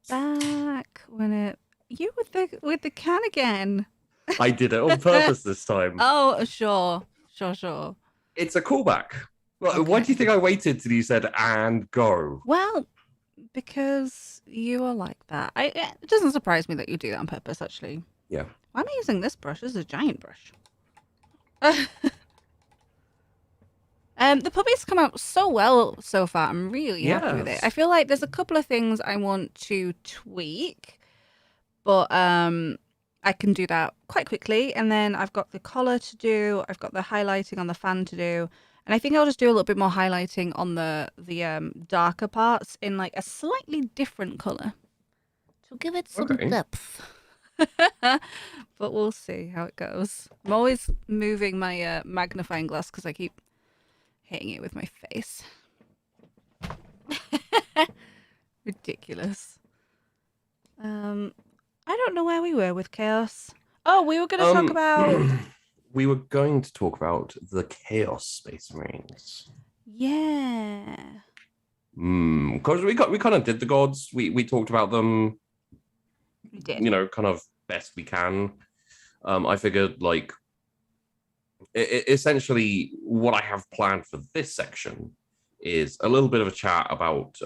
back when it you with the can again. I did it on purpose this time. Oh, sure. It's a callback. Why do you Okay. think I waited till you said and go? Well, because you are like that. It doesn't surprise me that you do that on purpose, actually. Yeah. Why am I using this brush? This is a giant brush. The puppy's come out so well so far. I'm really happy with it. I Yes. feel like there's a couple of things I want to tweak, but I can do that quite quickly. And then I've got the collar to do. I've got the highlighting on the fan to do. And I think I'll just do a little bit more highlighting on the darker parts in like a slightly different color to give it some Okay. depth. But we'll see how it goes. I'm always moving my magnifying glass because I keep hitting it with my face. Ridiculous. I don't know where we were with chaos. Oh, we were going to talk about. We were going to talk about the Chaos Space Marines. Yeah. Because we kind of did the gods. We talked about them. We did. You know, kind of best we can. I figured like essentially what I have planned for this section is a little bit of a chat about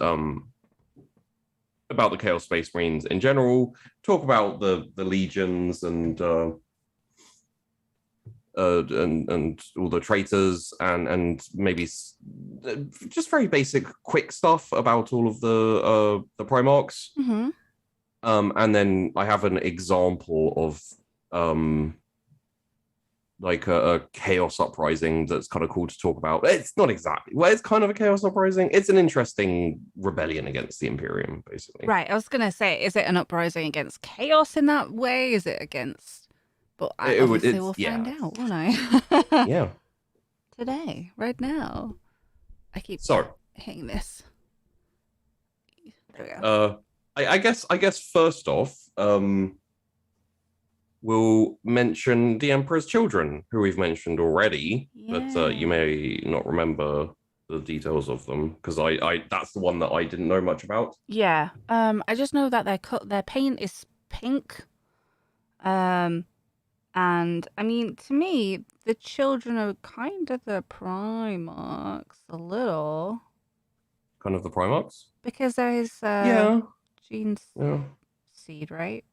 the Chaos Space Marines in general, talk about the legions and all the traitors and maybe just very basic quick stuff about all of the Primarchs. Mm-hmm. And then I have an example of like a chaos uprising that's kind of cool to talk about. It's not exactly, well, it's kind of a chaos uprising. It's an interesting rebellion against the Imperium, basically. Right. I was going to say, is it an uprising against chaos in that way? Is it against. But obviously we'll find out, won't I? Yeah. Today, right now. I keep hitting this. There we go. I guess first off, we'll mention the Emperor's Children, who we've mentioned already, but you may not remember the details of them because I that's the one that I didn't know much about. Yeah. I just know that their paint is pink. And I mean, to me, the children are kind of the Primarchs a little. Kind of the Primarchs? Because there is Jean's seed, right?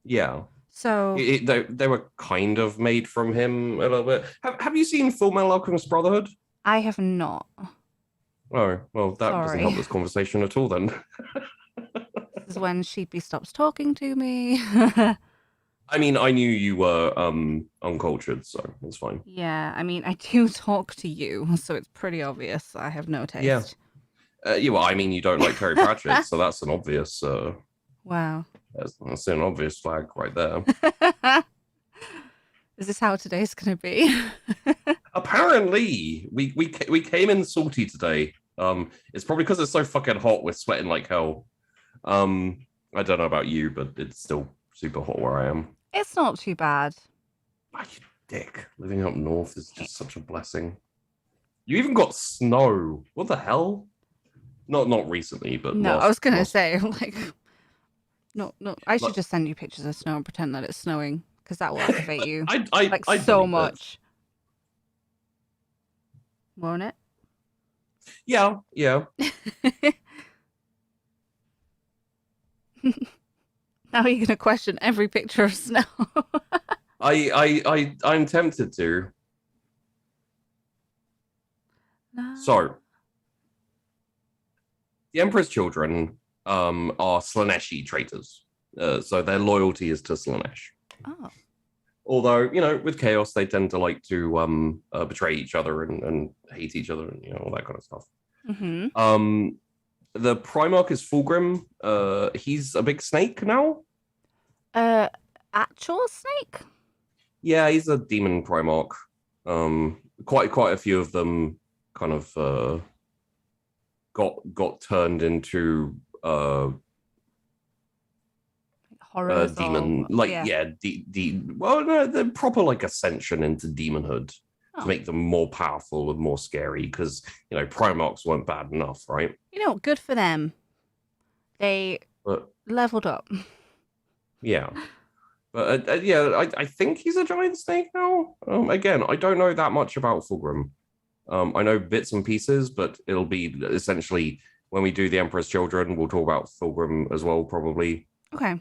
Yeah. So they were kind of made from him a little bit. Have you seen Full Metal Alchemist Brotherhood? I have not. Oh, well, that doesn't help this conversation at all then. This is when Sheepy stops talking to me. I mean, I knew you were uncultured, so it's fine. Yeah, I mean, I do talk to you, so it's pretty obvious I have no taste. Yeah. Well, I mean, you don't like Terry Pratchett, so that's an obvious... wow. That's an obvious flag right there. Is this how today's going to be? Apparently, we came in salty today. It's probably because it's so fucking hot. We're sweating like hell. I don't know about you, but it's still super hot where I am. It's not too bad. Oh, you dick. Living up north is just such a blessing. You even got snow. What the hell? Not recently, but no. I was gonna say like, no. I should just send you pictures of snow and pretend that it's snowing because that will activate you. I so much. Won't it? Yeah. Now you're gonna question every picture of snow. I'm tempted to. No. So, the Emperor's Children are Slaaneshi traitors. So their loyalty is to Slaanesh. Oh. Although, you know, with Chaos, they tend to like to betray each other and hate each other and, you know, all that kind of stuff. Mm-hmm. The Primarch is Fulgrim. He's a big snake now. Actual snake? Yeah, he's a demon Primarch. Quite a few of them kind of got turned into horrors demon, well, no, the proper like ascension into demonhood to make them more powerful and more scary because, you know, Primarchs weren't bad enough, right? You know, good for them. They But leveled up. yeah. But yeah, I think he's a giant snake now. Again, I don't know that much about Fulgrim. I know bits and pieces, but it'll be essentially when we do the Emperor's Children, we'll talk about Fulgrim as well, probably. Okay.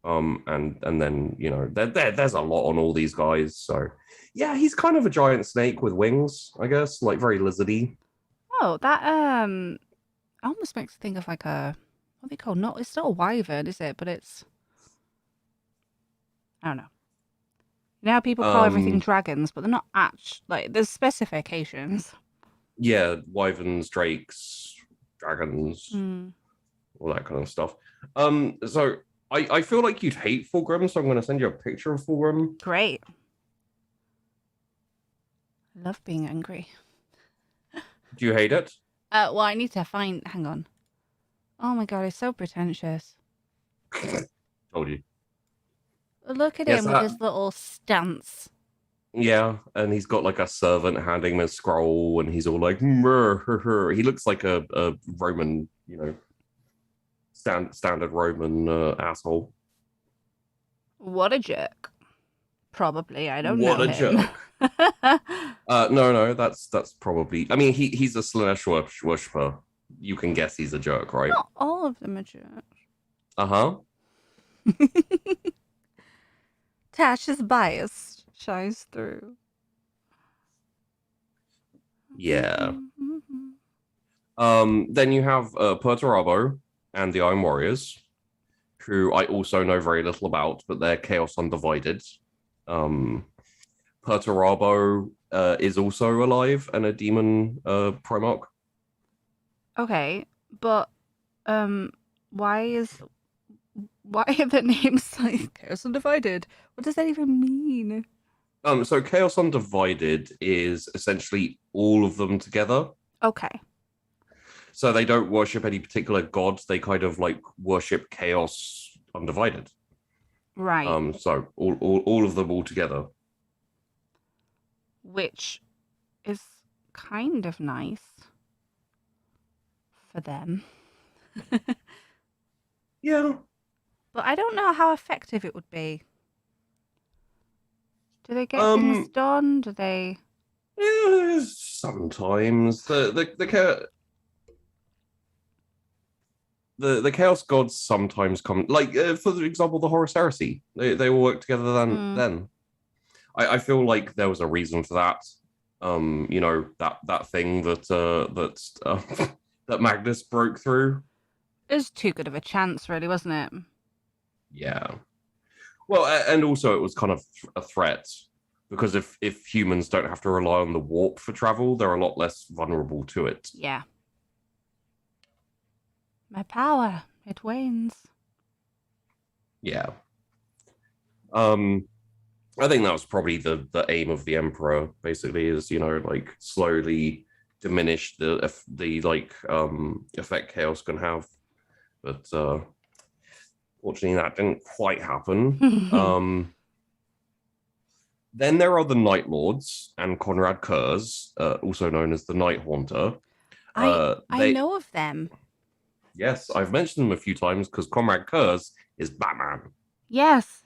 And then there's a lot on all these guys. So yeah, he's kind of a giant snake with wings, I guess, like very lizardy. Oh, that almost makes me think of like a what are they called? Not it's not a wyvern, is it? But it's I don't know. You know how people call everything dragons, but they're not like there's specifications. Yeah, wyverns, drakes, dragons, all that kind of stuff. So I feel like you'd hate Fulgrim, so I'm going to send you a picture of Fulgrim. Great. I love being angry. Do you hate it? Well, I need to find. Hang on. Oh my god, he's so pretentious. Told you. Look at him with his little stance. Yeah, and he's got like a servant handing him a scroll, and he's all like, he looks like a Roman, standard Roman asshole. What a jerk. Probably, I don't know. What a jerk. No, that's probably. I mean, he's a Slanesh worshiper. You can guess he's a jerk, right? Not all of them are jerks. Uh-huh. Tash's bias shines through. Yeah. Then you have Perturabo and the Iron Warriors, who I also know very little about, but they're Chaos Undivided. Perturabo is also alive and a demon Primarch. Okay, but why are the names like Chaos Undivided? What does that even mean? So Chaos Undivided is essentially all of them together. Okay. So they don't worship any particular god. They kind of like worship Chaos Undivided. Right. So all of them all together. Which is kind of nice for them. Yeah. But I don't know how effective it would be. Do they get things done? Do they? Yeah, sometimes the chaos gods sometimes come, like for example, the Horus Heresy. They all work together then. I feel like there was a reason for that. That thing that that Magnus broke through. It was too good of a chance, really, wasn't it? Yeah. Well, and also it was kind of a threat because if humans don't have to rely on the warp for travel, they're a lot less vulnerable to it. Yeah. My power, it wanes. Yeah. I think that was probably the aim of the Emperor, basically, is like slowly diminish the effect chaos can have. But fortunately, that didn't quite happen. Then there are the Night Lords and Conrad Kurz, also known as the Night Haunter. I know of them. Yes, I've mentioned them a few times because Conrad Kurz is Batman. Yes.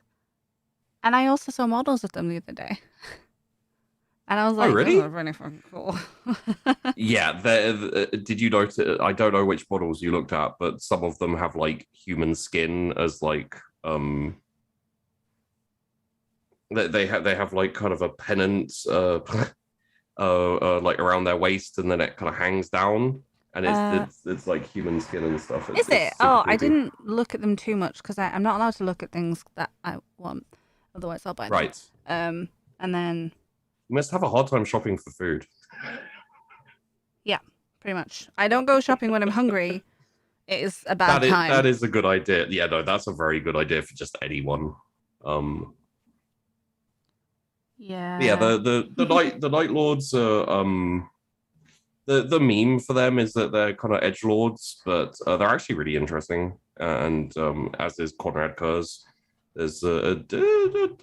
And I also saw models of them the other day. And I was like, oh, really? Those are really fucking cool. Yeah, did you notice? I don't know which models you looked at, but some of them have like human skin as like they have like kind of a pennant like around their waist, and then it kind of hangs down, and it's like human skin and stuff. Is it? Oh, I didn't look at them too much because I'm not allowed to look at things that I want, otherwise I'll buy them. Right. And then you must have a hard time shopping for food. Yeah, pretty much. I don't go shopping when I'm hungry. It is a bad time. That is a good idea. Yeah, no, that's a very good idea for just anyone. Yeah. Yeah, the Night Lords are the meme for them is that they're kind of edgelords, but they're actually really interesting. And as is Conrad Kurz, there's a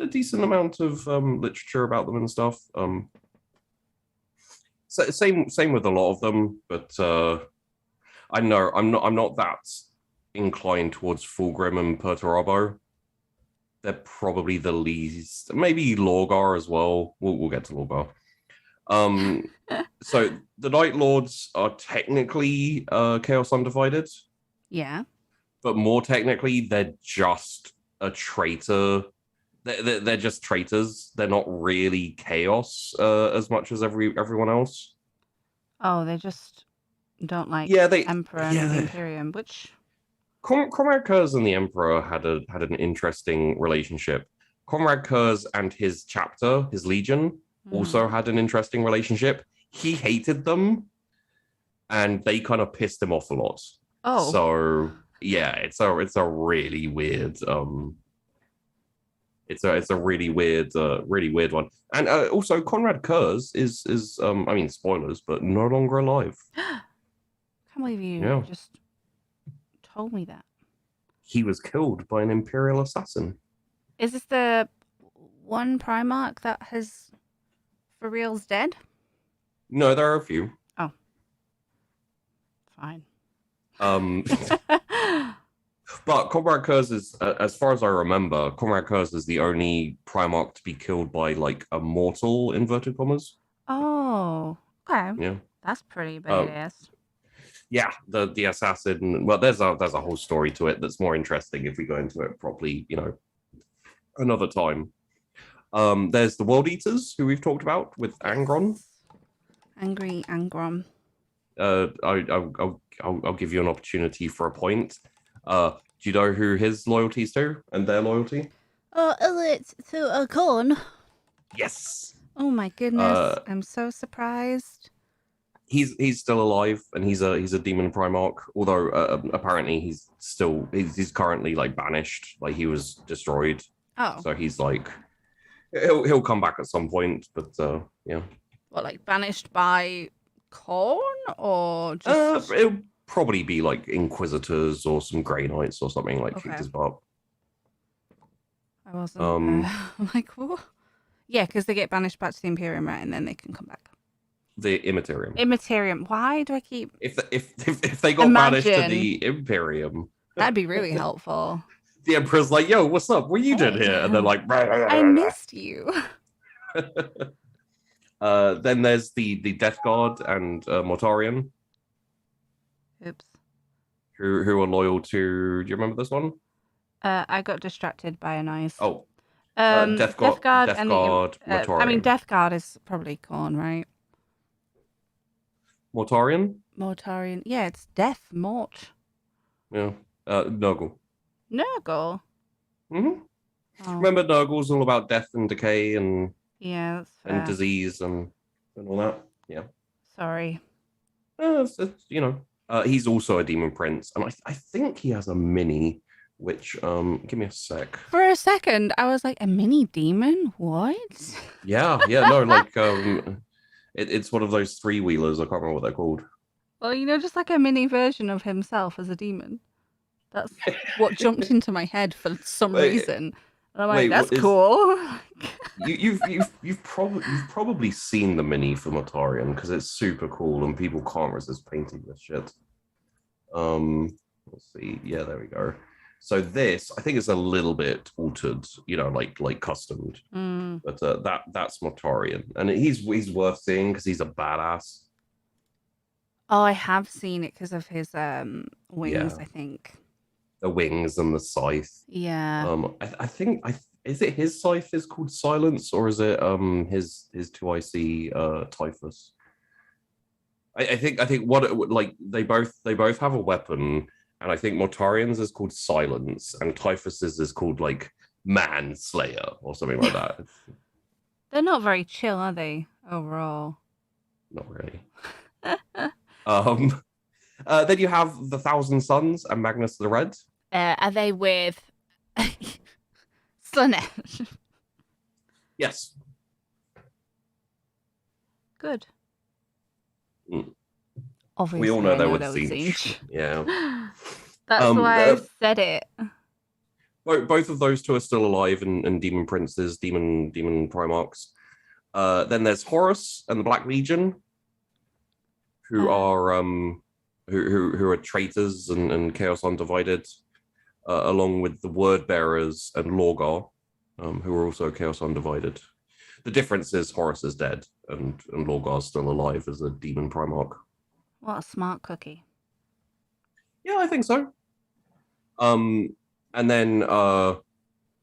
decent amount of literature about them and stuff. So same with a lot of them, but I know I'm not that inclined towards Fulgrim and Perturabo. They're probably the least. Maybe Lorgar as well. We'll get to Lorgar. So the Night Lords are technically Chaos Undivided. Yeah. But more technically, they're just a traitor. They're just traitors. They're not really chaos as much as everyone else. Oh, they just don't like Emperor and the Imperium, which Comrade Kurz and the Emperor had an interesting relationship. Comrade Kurz and his chapter, his legion, also had an interesting relationship. He hated them, and they kind of pissed him off a lot. Oh, so yeah, it's a really weird it's a really weird one. And also Conrad Kurz is I mean, spoilers, but no longer alive. Can't believe you just told me that. He was killed by an Imperial assassin. Is this the one Primarch that has for real's dead? No, there are a few. Oh, fine. But Comrade Kurz is, as far as I remember, Comrade Kurz is the only Primarch to be killed by like a mortal, inverted commas. Oh, okay. Yeah, that's pretty badass. Yeah, the assassin. Well, there's a whole story to it that's more interesting if we go into it properly. Another time. There's the World Eaters, who we've talked about with Angron. Angry Angron. I'll give you an opportunity for a point. Do you know who his loyalty is to and their loyalty? Oh, is it to Khorne? Yes. Oh my goodness! I'm so surprised. He's still alive, and he's a demon primarch. Although apparently he's currently like banished, like he was destroyed. Oh. So he's like he'll come back at some point, but yeah. What, like banished by Khorne or just? It'll probably be like Inquisitors or some Grey Knights or something like kicked his butt. I wasn't like what? Yeah, because they get banished back to the Imperium, right, and then they can come back. The Immaterium. Immaterium. Why do I keep? If they got banished to the Imperium, that'd be really helpful. The Emperor's like, "Yo, what's up? What you did here?" And they're like, "I missed you." Then there's the Death Guard and Mortarion. Oops. Who are loyal to? Do you remember this one? I got distracted by a noise. Oh. Death Guard and Mortarion. I mean, Death Guard is probably Khorne, right? Mortarion? Mortarion. Yeah, it's Death Mort. Yeah. Nurgle. Nurgle? Mm-hmm. Oh. Remember, Nurgle's all about death and decay and and disease and all that. Yeah. Sorry. It's, he's also a demon prince, and I think he has a mini. Which give me a sec. For a second, I was like, a mini demon? What? Yeah, no, like it's one of those 3-wheelers. I can't remember what they're called. Well, just like a mini version of himself as a demon. That's what jumped into my head for some reason. And I'm like, that's cool. You've probably seen the mini for Mortarion because it's super cool and people can't resist painting this shit. Let's see. Yeah, there we go. So this, I think, is a little bit altered, like customed. But that's Mortarion, and he's worth seeing because he's a badass. Oh, I have seen it because of his wings. I think the wings and the scythe. Yeah. I think is it his scythe is called Silence, or is it his 2IC Typhus? I think what like they both have a weapon. And I think Mortarion's is called Silence, and Typhus's is called like Manslayer or something like that. They're not very chill, are they? Overall, not really. Then you have the Thousand Suns and Magnus the Red. Are they with Slanesh? Yes. Good. Obviously, we all know they're with Siege. Yeah. That's why I said it. Both of those two are still alive and demon princes, demon primarchs. Then there's Horus and the Black Legion, who are who are traitors and Chaos Undivided, along with the Word Bearers and Lorgar, who are also Chaos Undivided. The difference is Horus is dead and Lorgar's still alive as a demon Primarch. What a smart cookie. Yeah, I think so. And then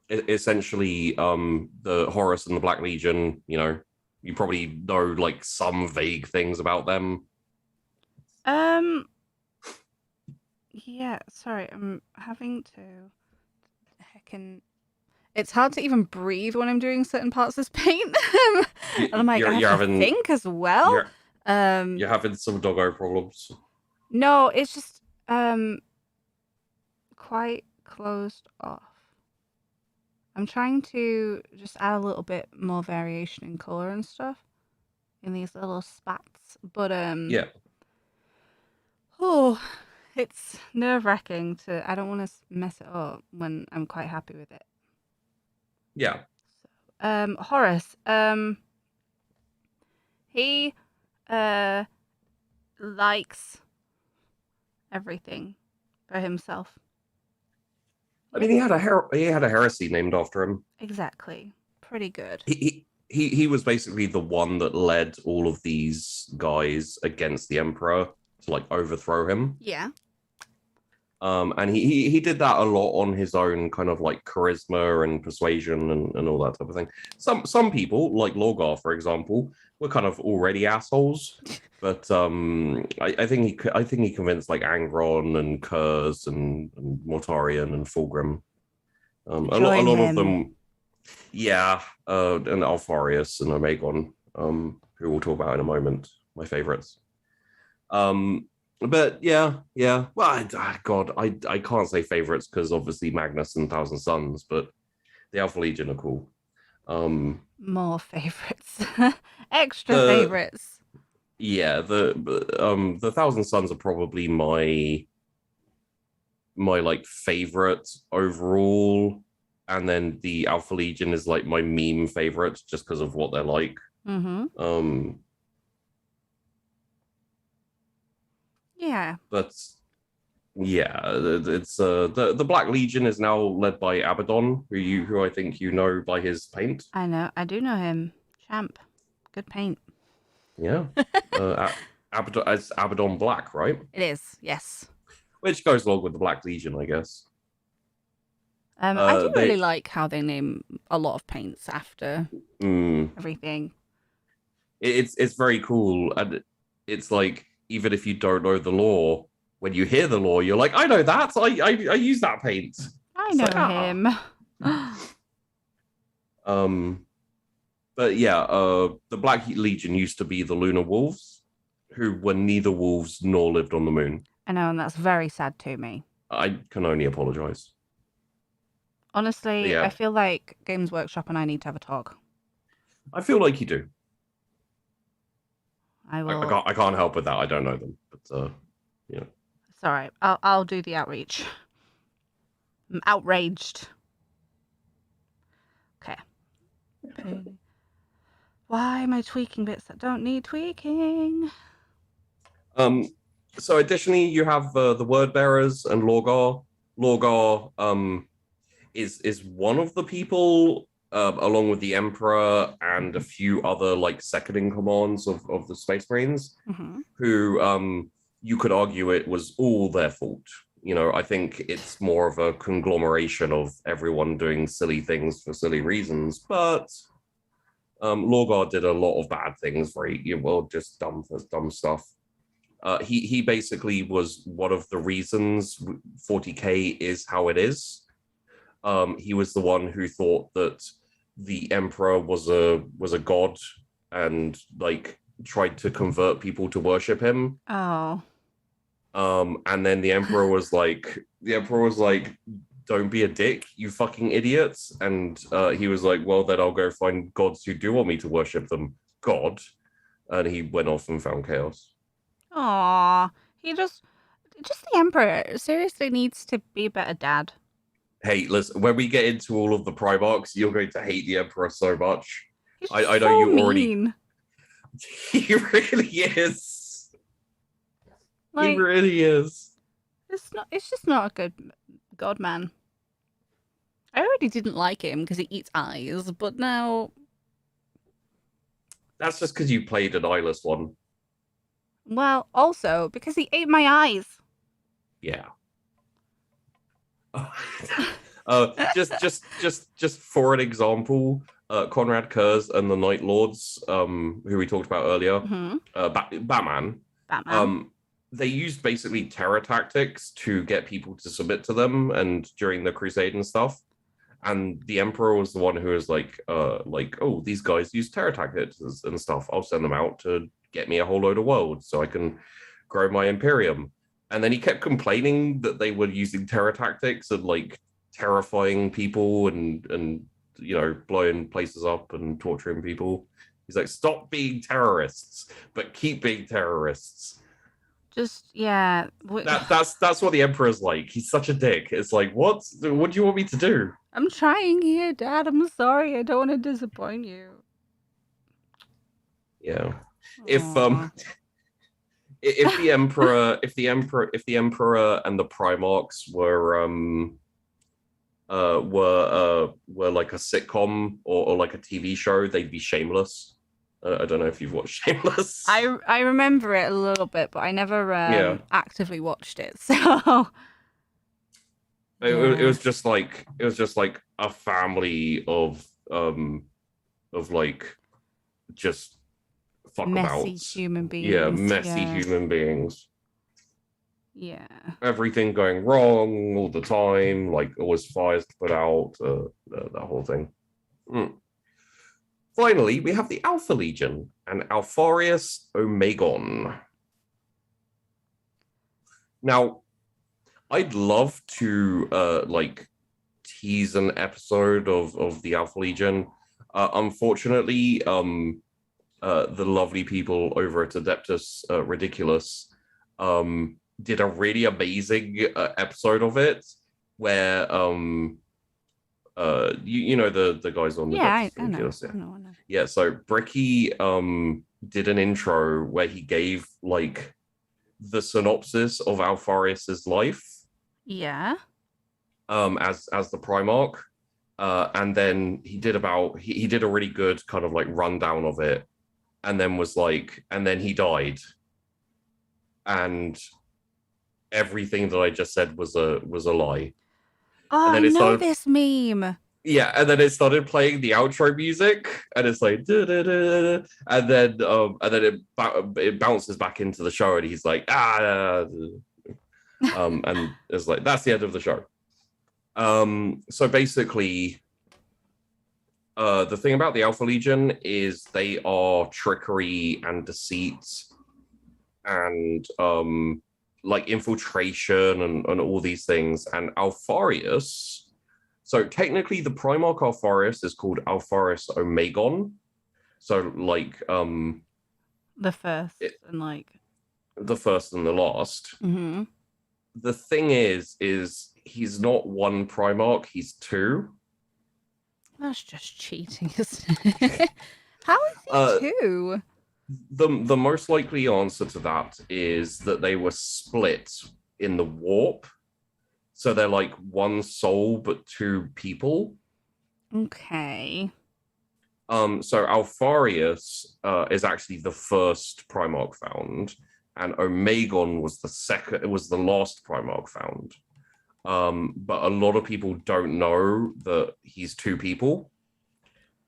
essentially the Horus and the Black Legion, you probably know like some vague things about them. Yeah, sorry, I'm having to it's hard to even breathe when I'm doing certain parts of this paint. And I'm like, I have to think as well. You're having some doggo problems. No, it's just quite closed off. I'm trying to just add a little bit more variation in color and stuff in these little spats, but yeah. Oh, it's nerve-wracking I don't want to mess it up when I'm quite happy with it. Yeah. So, Horus, he likes everything for himself. I mean, he had a heresy named after him. Exactly. Pretty good. He was basically the one that led all of these guys against the Emperor to like overthrow him. Yeah. And he did that a lot on his own kind of like charisma and persuasion and all that type of thing. Some people, like Lorgar, for example, were kind of already assholes. But I think he convinced like Angron and Kurz and Mortarion and Fulgrim. A lot of them, yeah, and Alfarius and Omegon, who we'll talk about in a moment, my favorites. But yeah. Well, God, I can't say favorites because obviously Magnus and Thousand Sons, but the Alpha Legion are cool. More favorites, extra favorites. Yeah, the Thousand Sons are probably my like favorite overall, and then the Alpha Legion is like my meme favorite just because of what they're like. Mm-hmm. Yeah. But yeah, it's the Black Legion is now led by Abaddon, who I think you know by his paint. I do know him. Champ, good paint. Yeah, Abaddon Black, right? It is, yes. Which goes along with the Black Legion, I guess. I do really like how they name a lot of paints after everything. It's very cool, and it's like even if you don't know the lore, when you hear the lore, you're like, I know that. I use that paint. I know him. But yeah, the Black Legion used to be the Lunar Wolves, who were neither wolves nor lived on the moon. I know, and that's very sad to me. I can only apologize. Honestly, yeah. I feel like Games Workshop and I need to have a talk. I feel like you do. I will. I can't help with that. I don't know them, but yeah. It's all right. I'll do the outreach. I'm outraged. Okay. Why am I tweaking bits that don't need tweaking? So additionally, you have the Word Bearers and Lorgar. Lorgar is one of the people, along with the Emperor and a few other like second in commands of the Space Marines, who you could argue it was all their fault. I think it's more of a conglomeration of everyone doing silly things for silly reasons, but Lorgar did a lot of bad things, just dumb stuff. He basically was one of the reasons 40k is how it is. He was the one who thought that the Emperor was a god and like tried to convert people to worship him. Oh. And then the Emperor was like, don't be a dick, you fucking idiots. And he was like, well, then I'll go find gods who do want me to worship them. God. And he went off and found chaos. Aww. He just the Emperor seriously needs to be a better dad. Hey, listen, when we get into all of the Primarchs, you're going to hate the Emperor so much. I know you mean. He really is. Like, really is. It's just not a good god man. I already didn't like him because he eats eyes, but now, That's just because you played an eyeless one. well, also because he ate my eyes. Yeah. Just for an example, Conrad Kurz and the Night Lords, who we talked about earlier, Mm-hmm. Batman. Batman. They used basically terror tactics to get people to submit to them, and during the Crusade and stuff. And the Emperor was the one who was like, oh, these guys use terror tactics and stuff. I'll send them out to get me a whole load of worlds so I can grow my Imperium. And then he kept complaining that they were using terror tactics and like terrifying people and blowing places up and torturing people. He's like, stop being terrorists, but keep being terrorists. Just yeah. That's what the Emperor's like. He's such a dick. It's like, what do you want me to do? I'm trying here, Dad. I'm sorry. I don't want to disappoint you. Yeah. Aww. If the Emperor and the Primarchs were like a sitcom or like a TV show, they'd be Shameless. I don't know if you've watched Shameless. I remember it a little bit, but I never actively watched it. So it was just like a family of like just messy fuckabouts. human beings. Yeah, messy human beings. Yeah. Everything going wrong all the time, like always fires to put out, that whole thing. Finally, we have the Alpha Legion and Alfarius Omegon. Now, I'd love to tease an episode of the Alpha Legion. Unfortunately, the lovely people over at Adeptus Ridiculous did a really amazing episode of it where you know the guys on the I know. Yeah, so Bricky did an intro where he gave like the synopsis of Alfarius's life. Yeah. As the Primarch. And then he did a really good kind of like rundown of it, and then he died. And everything that I just said was a lie. Oh, I know this meme. Yeah, and then it started playing the outro music, and it's like, and then it bounces back into the show, and he's like, and it's like that's the end of the show. So basically, the thing about the Alpha Legion is they are trickery and deceit, and like infiltration and all these things. And Alfarius, so technically the Primarch Alfarius is called Alfarius Omegon. So like the first and the last. Mm-hmm. The thing is he's not one Primarch, he's two. That's just cheating, isn't it? How is he two? The most likely answer to that is that they were split in the warp. So they're like one soul, but two people. Okay. So Alfarius is actually the first Primarch found, and Omegon was the last Primarch found. But a lot of people don't know that he's two people.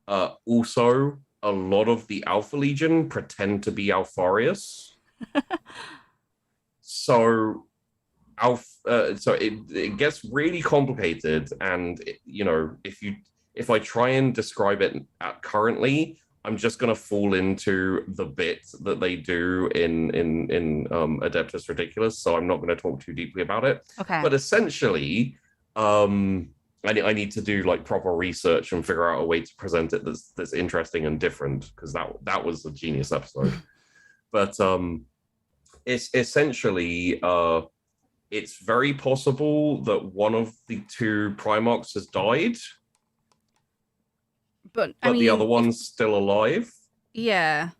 Also, a lot of the Alpha Legion pretend to be Alfarius. So it gets really complicated, and if I try and describe it currently, I'm just going to fall into the bit that they do in Adeptus Ridiculous, so I'm not going to talk too deeply about it. Okay. But essentially, I need to do like proper research and figure out a way to present it that's interesting and different, because that was a genius episode. But it's essentially it's very possible that one of the two Primarchs has died. But the other one's still alive. Yeah.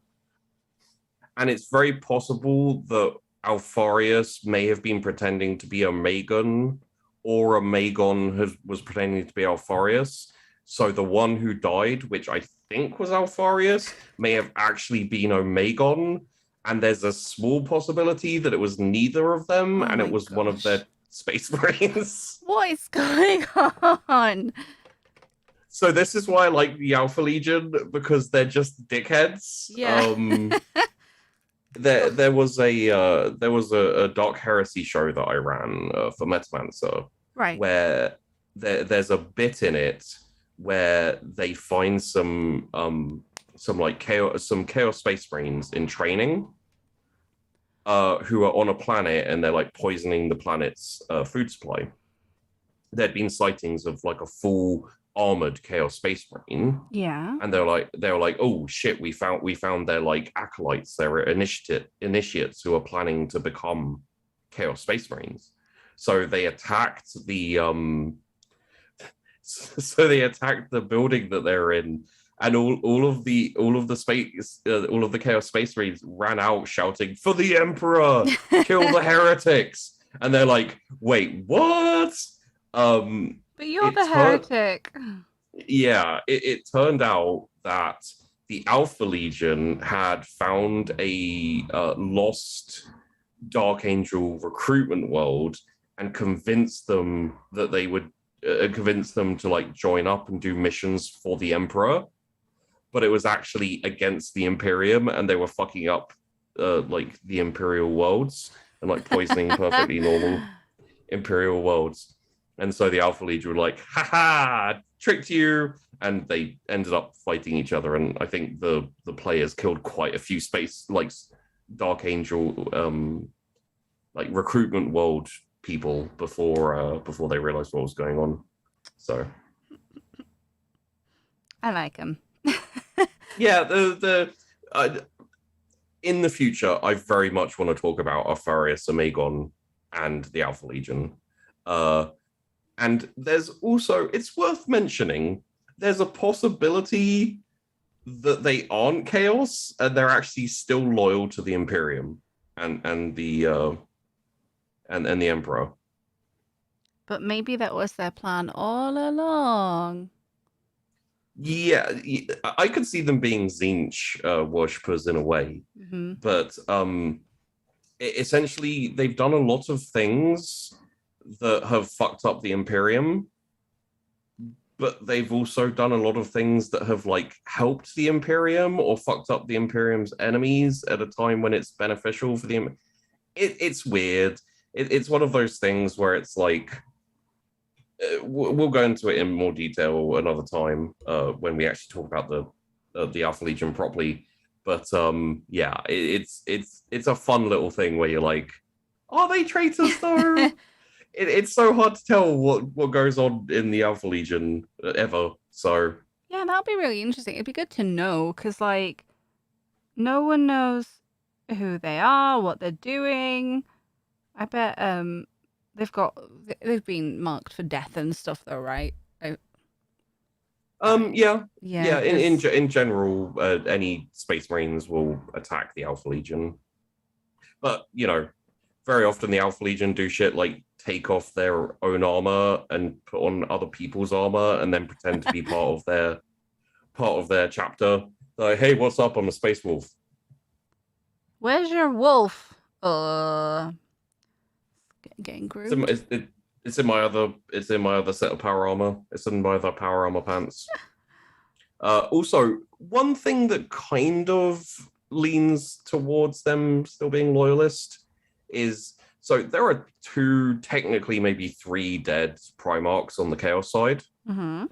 And it's very possible that Alfarius may have been pretending to be a Magon, or a Magon was pretending to be Alfarius. So the one who died, which I think was Alfarius, may have actually been Omegon. And there's a small possibility that it was neither of them, and it was one of their space marines. What is going on? So this is why I like the Alpha Legion, because they're just dickheads. Yeah. There was a Dark Heresy show that I ran for Metamancer, right, where there's a bit in it where they find some chaos space marines in training, who are on a planet, and they're like poisoning the planet's food supply. There'd been sightings of like a full armored chaos space marine, yeah, and they were like, oh shit, we found their like acolytes, their initiates who are planning to become chaos space marines. So they attacked the building that they're in, and all of the chaos space marines ran out shouting, "For the Emperor, kill the heretics!" And they're like, "Wait, what?" But you're the heretic. Yeah, it turned out that the Alpha Legion had found a lost Dark Angel recruitment world and convinced them that they would convince them to like join up and do missions for the Emperor. But it was actually against the Imperium, and they were fucking up like the Imperial worlds and like poisoning perfectly normal Imperial worlds. And so the Alpha Legion were like, haha, tricked you. And they ended up fighting each other. And I think the players killed quite a few space, like Dark Angel, like recruitment world people before they realized what was going on. So I like them. Yeah, in the future, I very much want to talk about Alfarius, Omegon, and the Alpha Legion. And there's also, it's worth mentioning, there's a possibility that they aren't Chaos and they're actually still loyal to the Imperium and the Emperor. But maybe that was their plan all along. Yeah, I could see them being Tzeentch worshippers in a way, but essentially they've done a lot of things that have fucked up the Imperium, but they've also done a lot of things that have like helped the Imperium or fucked up the Imperium's enemies at a time when it's beneficial for the. It's weird. It's one of those things where it's like. We'll go into it in more detail another time when we actually talk about the Alpha Legion properly. But yeah, it's a fun little thing where you're like, are they traitors though? It's so hard to tell what goes on in the Alpha Legion ever. So yeah, that'll be really interesting. It'd be good to know because like no one knows who they are, what they're doing. I bet they've been marked for death and stuff though, right? yeah. In general, any Space Marines will attack the Alpha Legion, but you know, very often the Alpha Legion do shit like take off their own armor and put on other people's armor, and then pretend to be part of their chapter. Like, hey, what's up? I'm a space wolf. Where's your wolf? Getting groomed. It's in my other set of power armor. It's in my other power armor pants. Also, one thing that kind of leans towards them still being loyalist is, so there are two, technically maybe three dead Primarchs on the Chaos side. Mm-hmm.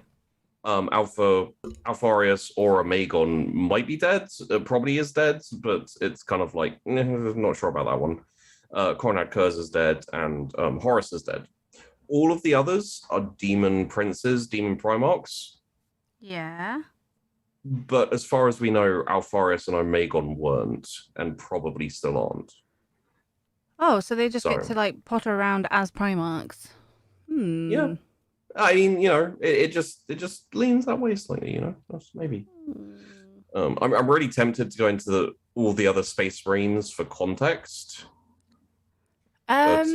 Alfarius or Omegon might be dead. Probably is dead, but it's kind of like, not sure about that one. Cornad Kurz is dead, and Horus is dead. All of the others are demon princes, demon Primarchs. Yeah. But as far as we know, Alfarius and Omegon weren't, and probably still aren't. Oh, so they just get to like potter around as Primarchs. Yeah. I mean, you know, it just leans that way slightly, you know. Maybe. I'm really tempted to go into all the other Space Marines for context. But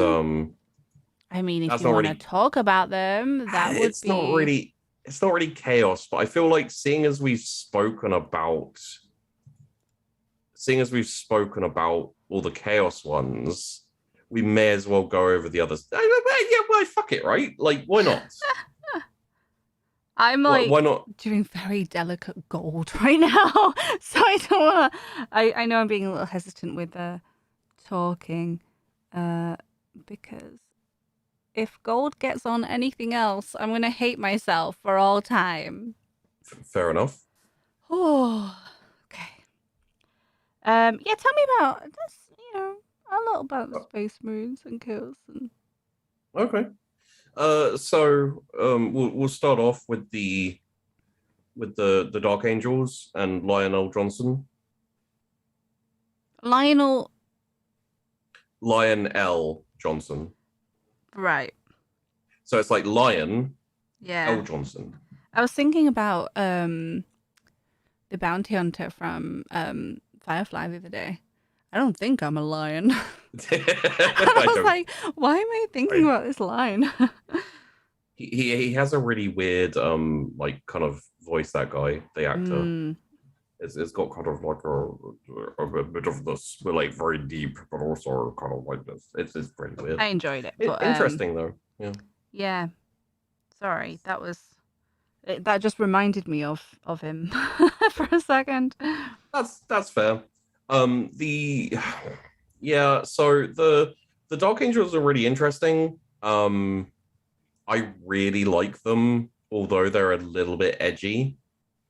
I mean, if that's you not want to really. talk about them, that would It's not be. really. It's not really chaos. But I feel like seeing as we've spoken about all the chaos ones, we may as well go over the others. Yeah, well, fuck it, right? Like, why not? I'm Why like not? doing very delicate gold right now, so I don't want to. I know I'm being a little hesitant with talking, uh, because if gold gets on anything else, I'm gonna hate myself for all time. Fair enough. Oh, okay. Yeah, tell me about this. A little about the Space Marines and Chaos and. Okay. So we'll start off with the Dark Angels and Lionel Johnson. Lionel, Lionel Johnson. right? So it's like Lion Yeah, L. Johnson. I was thinking about the bounty hunter from Firefly the other day. I don't think I'm a lion. And I I was don't. like, why am I thinking I, about this line? he has a really weird like kind of voice. That guy, the actor. mm, It's got kind of like a bit of this, like very deep, but also kind of like this. It's pretty weird. I enjoyed it, but Interesting though. Yeah. yeah. Sorry, that just reminded me of him for a second. That's fair. The yeah, so the Dark Angels are really interesting. I really like them, although they're a little bit edgy.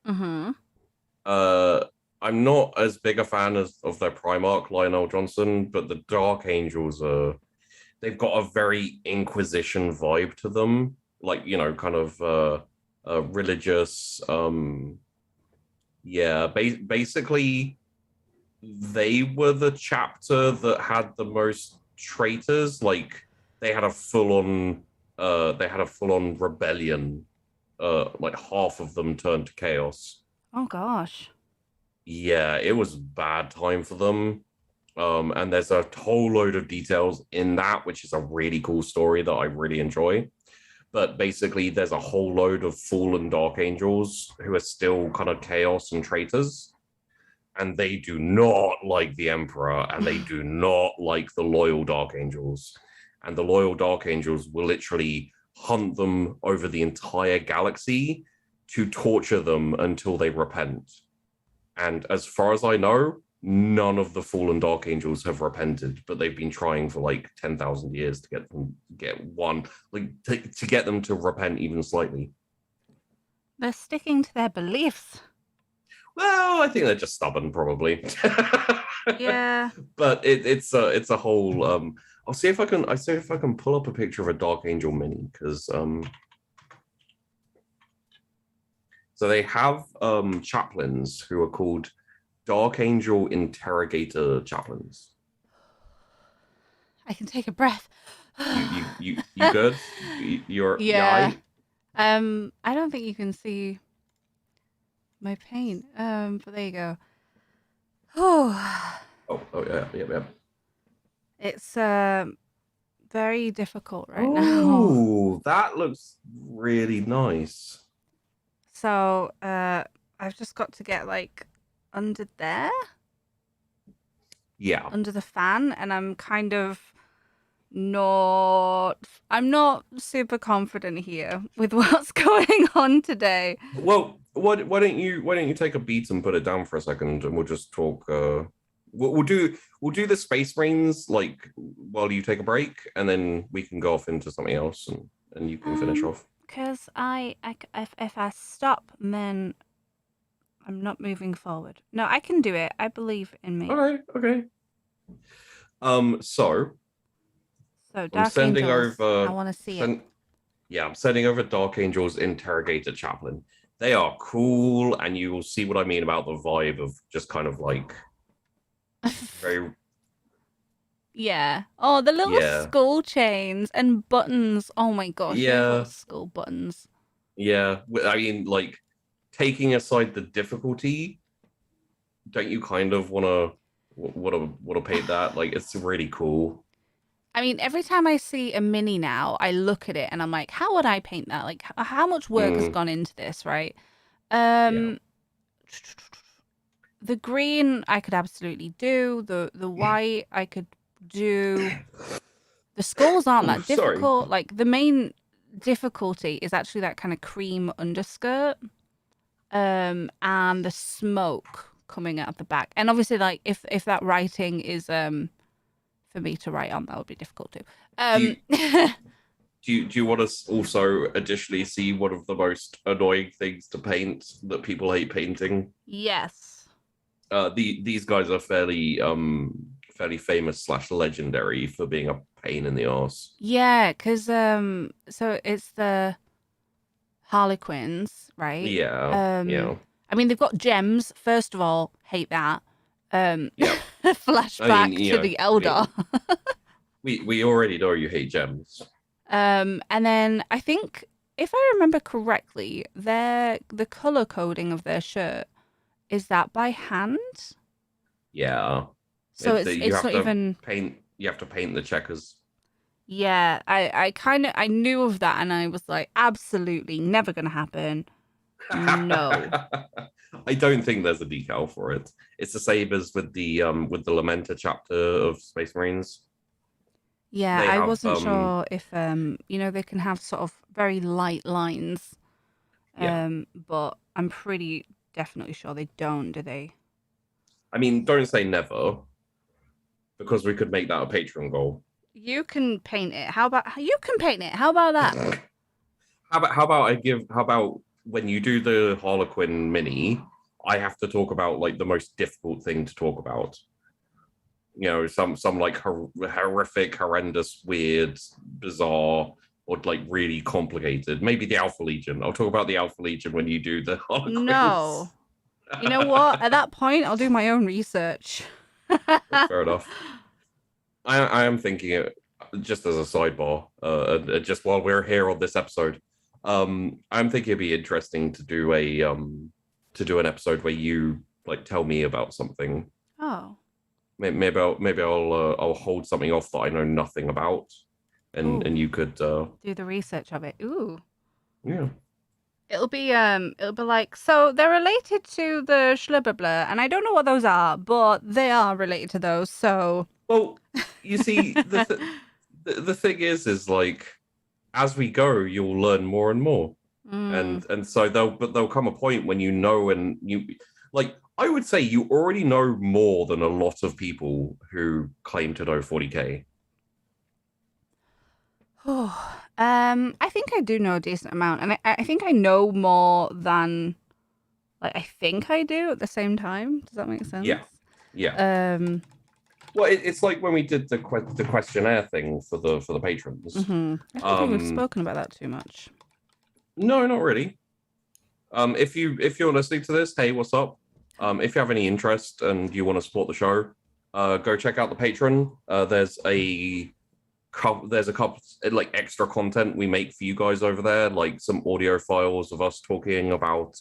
Mm-hmm. Uh, I'm not as big a fan of their Primarch, Lionel Johnson, but the Dark Angels they've got a very Inquisition vibe to them, like kind of religious. Yeah, basically they were the chapter that had the most traitors. Like they had a full on rebellion. Like half of them turned to chaos. Oh gosh. Yeah, it was a bad time for them. And there's a whole load of details in that, which is a really cool story that I really enjoy. But basically, there's a whole load of fallen dark angels who are still kind of chaos and traitors, and they do not like the Emperor, and they do not like the loyal Dark Angels. And the loyal Dark Angels will literally hunt them over the entire galaxy to torture them until they repent. And as far as I know, none of the fallen Dark Angels have repented, but they've been trying for like 10,000 years to get one, like to get them to repent even slightly. They're sticking to their beliefs. Well, I think they're just stubborn, probably. Yeah. But it's a whole. I'll see if I can. I see if I can pull up a picture of a Dark Angel mini because so they have chaplains who are called Dark Angel Interrogator chaplains. I can take a breath. You good? You're Yeah. right. I don't think you can see my pain. But there you go. Oh, Oh yeah. it's very difficult right now. Oh, that looks really nice. So, I've just got to get like under there, Yeah. under the fan, and I'm kind of not I'm not super confident here with what's going on today. Well, why don't you take a beat and put it down for a second, and we'll just talk. We'll do the Space Marines like while you take a break, and then we can go off into something else, and you can finish off. Because if I stop, then I'm not moving forward. No, I can do it. I believe in me. Okay. So So, I'm Dark sending Angels, I over. want to see it. Yeah, I'm sending over Dark Angels Interrogator Chaplain. They are cool, and you will see what I mean about the vibe of just kind of like very. Yeah. Oh, the little Yeah. skull chains and buttons. Oh my gosh, those little Yeah. skull buttons. Yeah. I mean, like taking aside the difficulty, don't you kind of want to paint that? Like, it's really cool. I mean, every time I see a mini now, I look at it and I'm like, how would I paint that? Like, how much work has Mm, gone into this, right? yeah. Um, the green I could absolutely do. The white I could do. The skulls aren't Oh, that sorry. difficult. Like the main difficulty is actually that kind of cream underskirt, and the smoke coming out of the back. And obviously, like if that writing is for me to write on, that would be difficult too. Do you Um, do you want to also additionally see one of the most annoying things to paint that people hate painting? yes. These guys are fairly famous slash legendary for being a pain in the ass. Yeah, because so it's the Harlequins, right? Yeah, Um, yeah, I mean they've got gems. First of all, hate that. yeah. I mean, Flashback to the Eldar. we already know you hate gems. And then I think if I remember correctly, the color coding of their shirt is that by hand. Yeah, So you it's have not to even. paint. You have to paint the checkers. Yeah, I kind of I knew of that, and I was like, absolutely never gonna happen. No. I don't think there's a decal for it. It's the same as with the Lamenta chapter of Space Marines. Yeah, They I have wasn't sure if they can have sort of very light lines. yeah. But I'm pretty definitely sure they don't, do they? I mean, don't say never because we could make that a Patreon goal. You can paint it. How about you can paint it? How about that? How about when you do the Harlequin mini, I have to talk about like the most difficult thing to talk about. You know, some like horrific, horrendous, weird, bizarre, or like really complicated. Maybe the Alpha Legion. I'll talk about the Alpha Legion when you do the No. Harlequins. You know what? At that point, I'll do my own research. Fair enough. I am thinking it just as a sidebar, just while we're here on this episode. I'm thinking it'd be interesting to do an episode where you like tell me about something. Oh. Maybe I'll hold something off that I know nothing about, Ooh. and you could Do the research of it. Ooh. yeah. It'll be like, so they're related to the Schlubberbler, and I don't know what those are, but they are related to those, so Well, you see the thing is like as we go, you'll learn more and more. mm, And so there'll come a point when you know, and you like I would say you already know more than a lot of people who claim to know 40k. I think I do know a decent amount, and I think I know more than like I think I do at the same time. Does that make sense? Yeah, yeah. Um, Well, it's like when we did the questionnaire thing for the patrons. I don't think we've spoken about that too much. No, not really. If you're listening to this, hey, what's up? If you have any interest and you want to support the show, go check out the Patreon. There's a couple like extra content we make for you guys over there, like some audio files of us talking about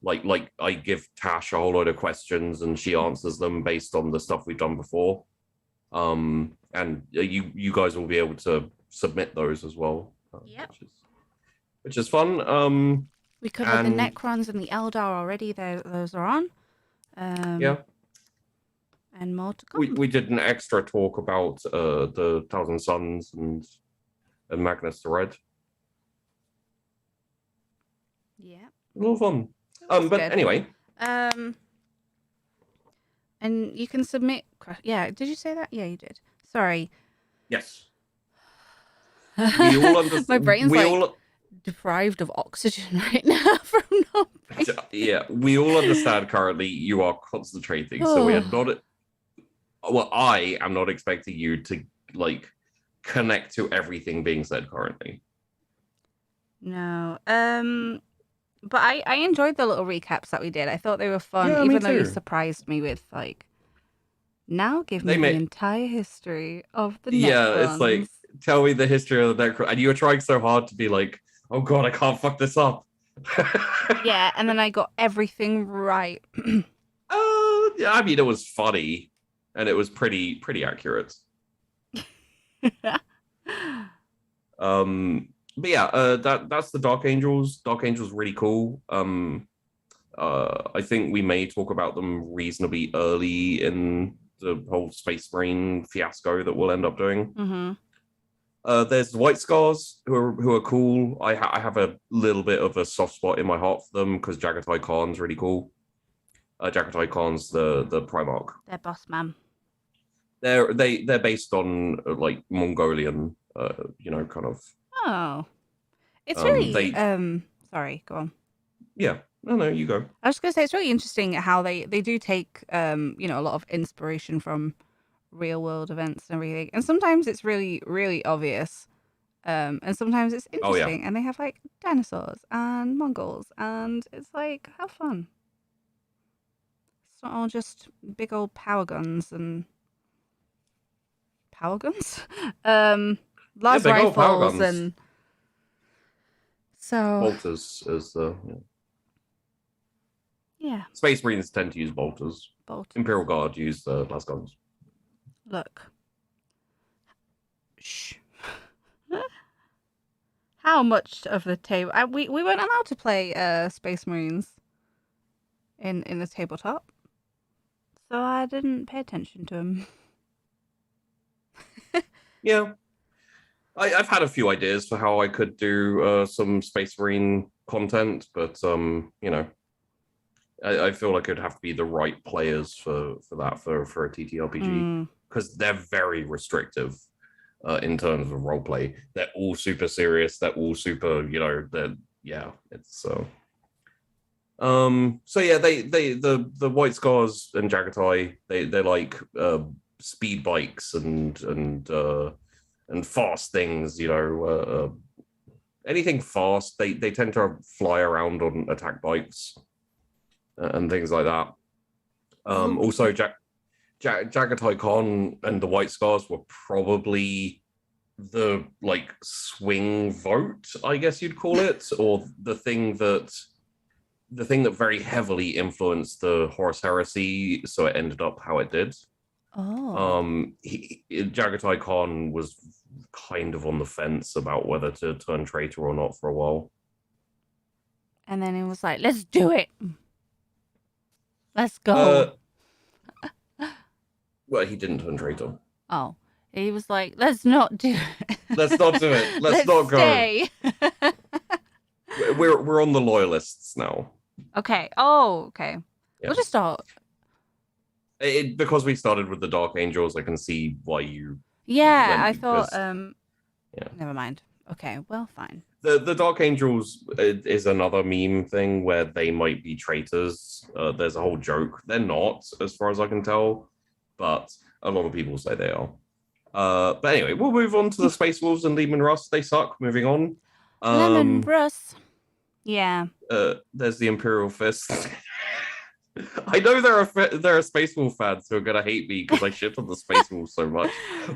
like I give Tash a whole load of questions and she answers them based on the stuff we've done before. And you guys will be able to submit those as well, Yep. which is fun. We covered the and Necrons and the Eldar already. Those are on. yeah, And more to come. we did an extra talk about the Thousand Suns and Magnus the Red. Yeah. A lot of fun. But good. anyway. And you can submit. Yeah, did you say that? Yeah, you did. Sorry. Yes. We all understand. My brain's deprived of oxygen right now from not. Yeah, we all understand currently you are concentrating, so we are not. Well, I am not expecting you to like connect to everything being said currently. No. But I enjoyed the little recaps that we did. I thought they were fun, Yeah, even though you surprised me with like. Now give me the entire history of the Necrons. It's like tell me the history of the Necrons, and you were trying so hard to be like, oh god, I can't fuck this up. Yeah, and then I got everything right. Yeah, I mean it was funny, and it was pretty accurate. But yeah, that's the Dark Angels. Dark Angels really cool. I think we may talk about them reasonably early in the whole Space Marine fiasco that we'll end up doing. Mm-hmm. There's the White Scars who are cool. I have a little bit of a soft spot in my heart for them because Jagatai Khan's really cool. Jagatai Khan's the Primarch. They're boss man. They're based on like Mongolian, kind of. Oh, it's really. They Sorry, go on. Yeah, no, you go. I was going to say it's really interesting how they do take a lot of inspiration from real world events and everything, and sometimes it's really really obvious, and sometimes it's Oh, yeah. interesting, and they have like dinosaurs and Mongols, and it's like have fun. It's not all just big old power guns and Yeah, big old power rifles guns. and so Bolters is the yeah. Space Marines tend to use bolters. Imperial Guard use the las guns. Look. Shh. How much of the table? We weren't allowed to play Space Marines in the tabletop, so I didn't pay attention to them. Yeah, I've had a few ideas for how I could do some Space Marine content, but I feel like it'd have to be the right players for that for a TTRPG because they're very restrictive in terms of roleplay. They're all super serious. They're all super, it's so yeah, the White Scars and Jagatai, they're like speed bikes and fast things, anything fast, they tend to fly around on attack bikes and things like that. Also, Jagatai Khan and the White Scars were probably the like swing vote, I guess you'd call it, or the thing that very heavily influenced the Horus Heresy, so it ended up how it did. Jagatai Khan was kind of on the fence about whether to turn traitor or not for a while. And then he was like, let's do it. Let's go. Well, he didn't turn traitor. Oh. He was like, let's not do it. Let's not do it. Let's not stay. Go. We're on the loyalists now. Okay. Oh, okay. Yeah. We'll just start. Because we started with the Dark Angels, I can see why you. Yeah, I thought. Yeah. Never mind. Okay, well, fine. The Dark Angels is another meme thing where they might be traitors. There's a whole joke. They're not, as far as I can tell, but a lot of people say they are. But anyway, we'll move on to the Space Wolves and Leman Russ. They suck. Moving on. Leman Russ. Yeah. There's the Imperial Fist. I know there are Space Wolf fans who are gonna hate me because I shit on the Space Wolves so much,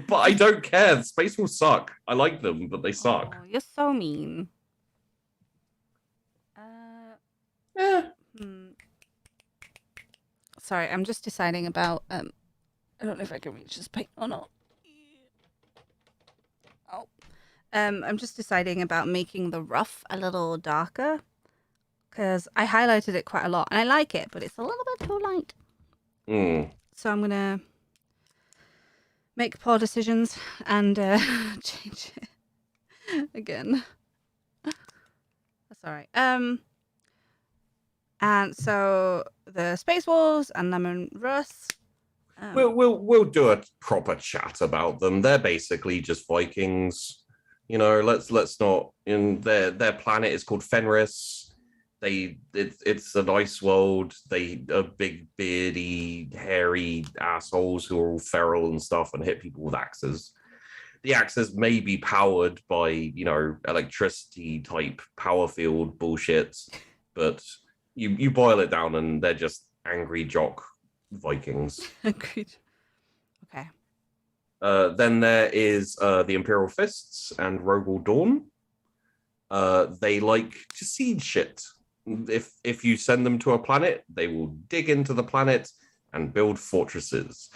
but I don't care. The Space Wolves suck. I like them, but they suck. Oh, you're so mean. Sorry, I'm just deciding about. I don't know if I can reach this paint or not. Oh. I'm just deciding about making the ruff a little darker. Because I highlighted it quite a lot. And I like it, but it's a little bit too light. So I'm going to make poor decisions and change it again. That's all right. And so the Space Wolves and Leman Russ. We'll do a proper chat about them. They're basically just Vikings. Let's not. Their planet is called Fenris. It's an ice world. They are big, beardy, hairy assholes who are all feral and stuff and hit people with axes. The axes may be powered by, electricity type power field bullshit, but you boil it down and they're just angry jock Vikings. Agreed. Okay. Then there is the Imperial Fists and Rogel Dawn. They like to seed shit. If you send them to a planet, they will dig into the planet and build fortresses.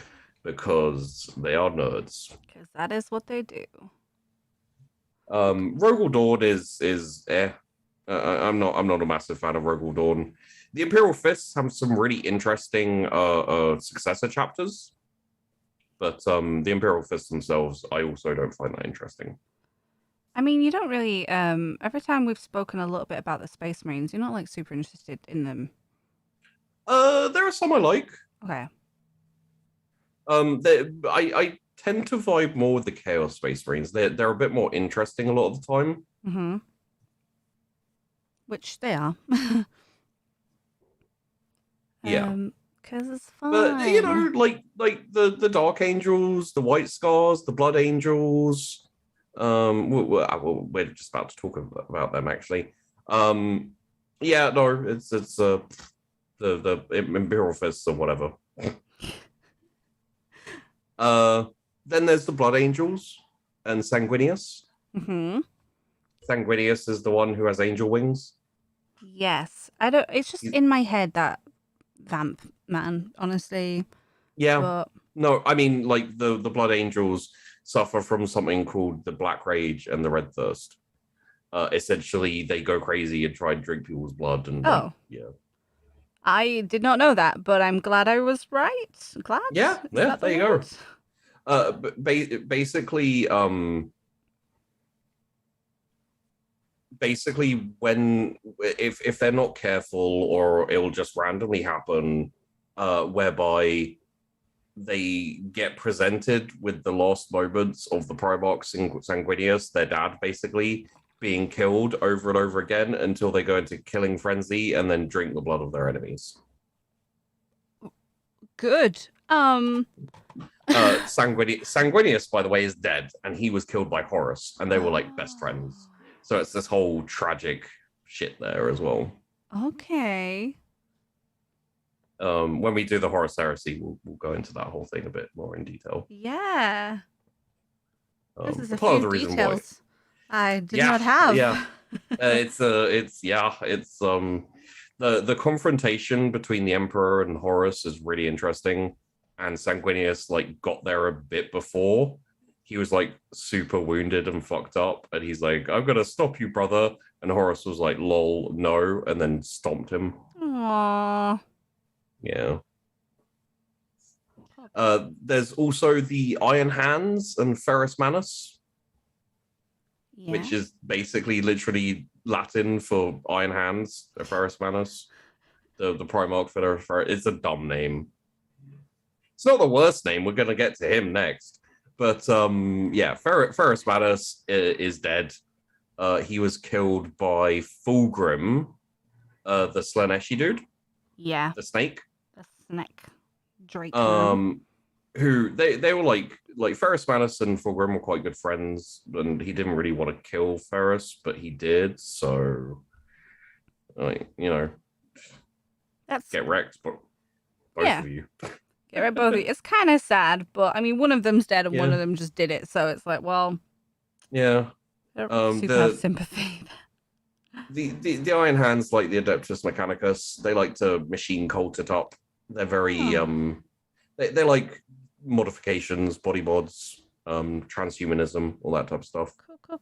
because they are nerds. Because that is what they do. Rogel Dawn is eh. I'm not a massive fan of Rogel Dawn. The Imperial Fists have some really interesting successor chapters, but the Imperial Fists themselves, I also don't find that interesting. I mean, you don't really. Every time we've spoken a little bit about the Space Marines, you're not like super interested in them. There are some I like. Okay. I tend to vibe more with the Chaos Space Marines. They're a bit more interesting a lot of the time. Mm-hmm. Which they are. Yeah. Because it's fun. But you know, like the Dark Angels, the White Scars, the Blood Angels. We're just about to talk about them actually. Yeah, no, it's the Imperial Fists or whatever. Then there's the Blood Angels and Sanguinius. Mm-hmm. Sanguinius is the one who has angel wings. Yes. I don't. It's just in my head, that vamp man, honestly. Yeah. But... No, I mean, like the Blood Angels suffer from something called the Black Rage and the Red Thirst. Essentially, they go crazy and try and drink people's blood. And yeah. I did not know that, but I'm glad I was right. Glad? Yeah, yeah, there you go. Basically, when if they're not careful, or it'll just randomly happen, whereby they get presented with the last moments of the Primarch Sanguinius, their dad, basically being killed over and over again until they go into killing frenzy and then drink the blood of their enemies. Good. Sanguinius, by the way, is dead, and he was killed by Horus, and they were like best friends. So it's this whole tragic shit there as well. Okay. When we do the Horus Heresy, we'll go into that whole thing a bit more in detail. Yeah. This is a part few of the reason details why I did not have. Yeah. It's the confrontation between the Emperor and Horus is really interesting, and Sanguinius like got there a bit before. He was like super wounded and fucked up, and he's like, "I'm gonna stop you, brother," and Horus was like, "Lol, no," and then stomped him. Aww. Yeah. There's also the Iron Hands and Ferrus Manus, which is basically literally Latin for Iron Hands. Ferrus Manus, the Primarch for it's a dumb name. It's not the worst name. We're gonna get to him next, but yeah, Ferrus Manus is dead. He was killed by Fulgrim, the Slaneshi dude. Yeah, the snake. The snake. Drake. Who they were like Ferrus Manus and Fulgrim were quite good friends, and he didn't really want to kill Ferrus, but he did. So, like, you know, that's get wrecked, but both of you. Get wrecked, both of you. It's kind of sad, but I mean, one of them's dead and one of them just did it, so it's like, well, yeah. I don't super have sympathy. The Iron Hands, like the Adeptus Mechanicus, they like to machine cult it up. They're very they like modifications, body mods, transhumanism, all that type of stuff.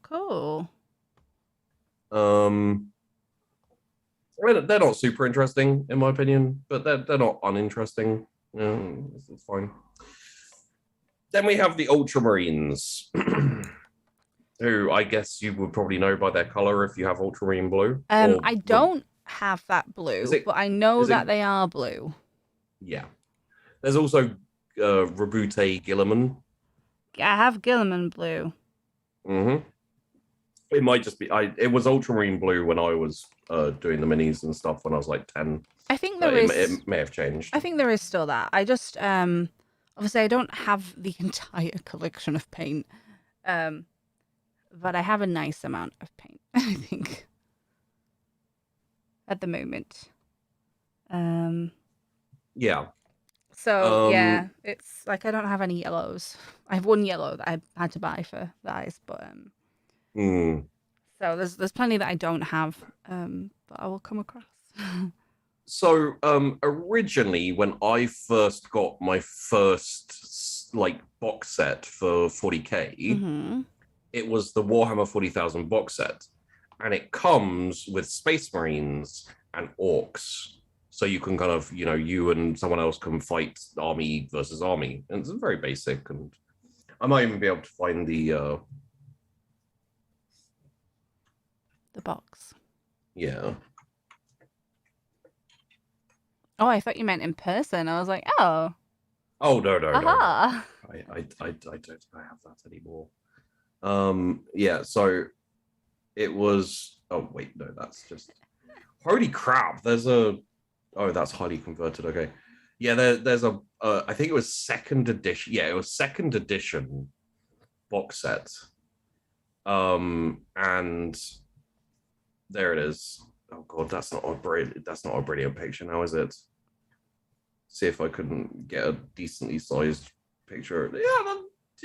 Cool. I mean, they're not super interesting in my opinion, but they're not uninteresting. It's fine. Then we have the Ultramarines, who I guess you would probably know by their color if you have Ultramarine blue. I don't have that blue, but I know that they are blue. Yeah. There's also Rabute Gilliman. I have Gilliman blue. Mm-hmm. It might just be it was Ultramarine blue when I was doing the minis and stuff when I was like 10. I think there is. It may have changed. I think there is still that. I just obviously I don't have the entire collection of paint, but I have a nice amount of paint. I think at the moment. Yeah. So yeah, it's like I don't have any yellows. I have one yellow that I had to buy for the eyes, but so there's plenty that I don't have, but I will come across. So originally, when I first got my first like box set for 40k. Mm-hmm. It was the Warhammer 40,000 box set, and it comes with Space Marines and Orcs. So you can kind of, you and someone else can fight army versus army. And it's very basic. And I might even be able to find the box. Yeah. Oh, I thought you meant in person. I was like, oh. Oh, no. Aha. I don't have that anymore. Yeah, so it was, oh wait, no, that's just, holy crap, that's highly converted, okay. Yeah, there's I think it was second edition, it was second edition box set. And there it is. Oh god, that's not a brilliant picture now, is it? See if I couldn't get a decently sized picture. Yeah,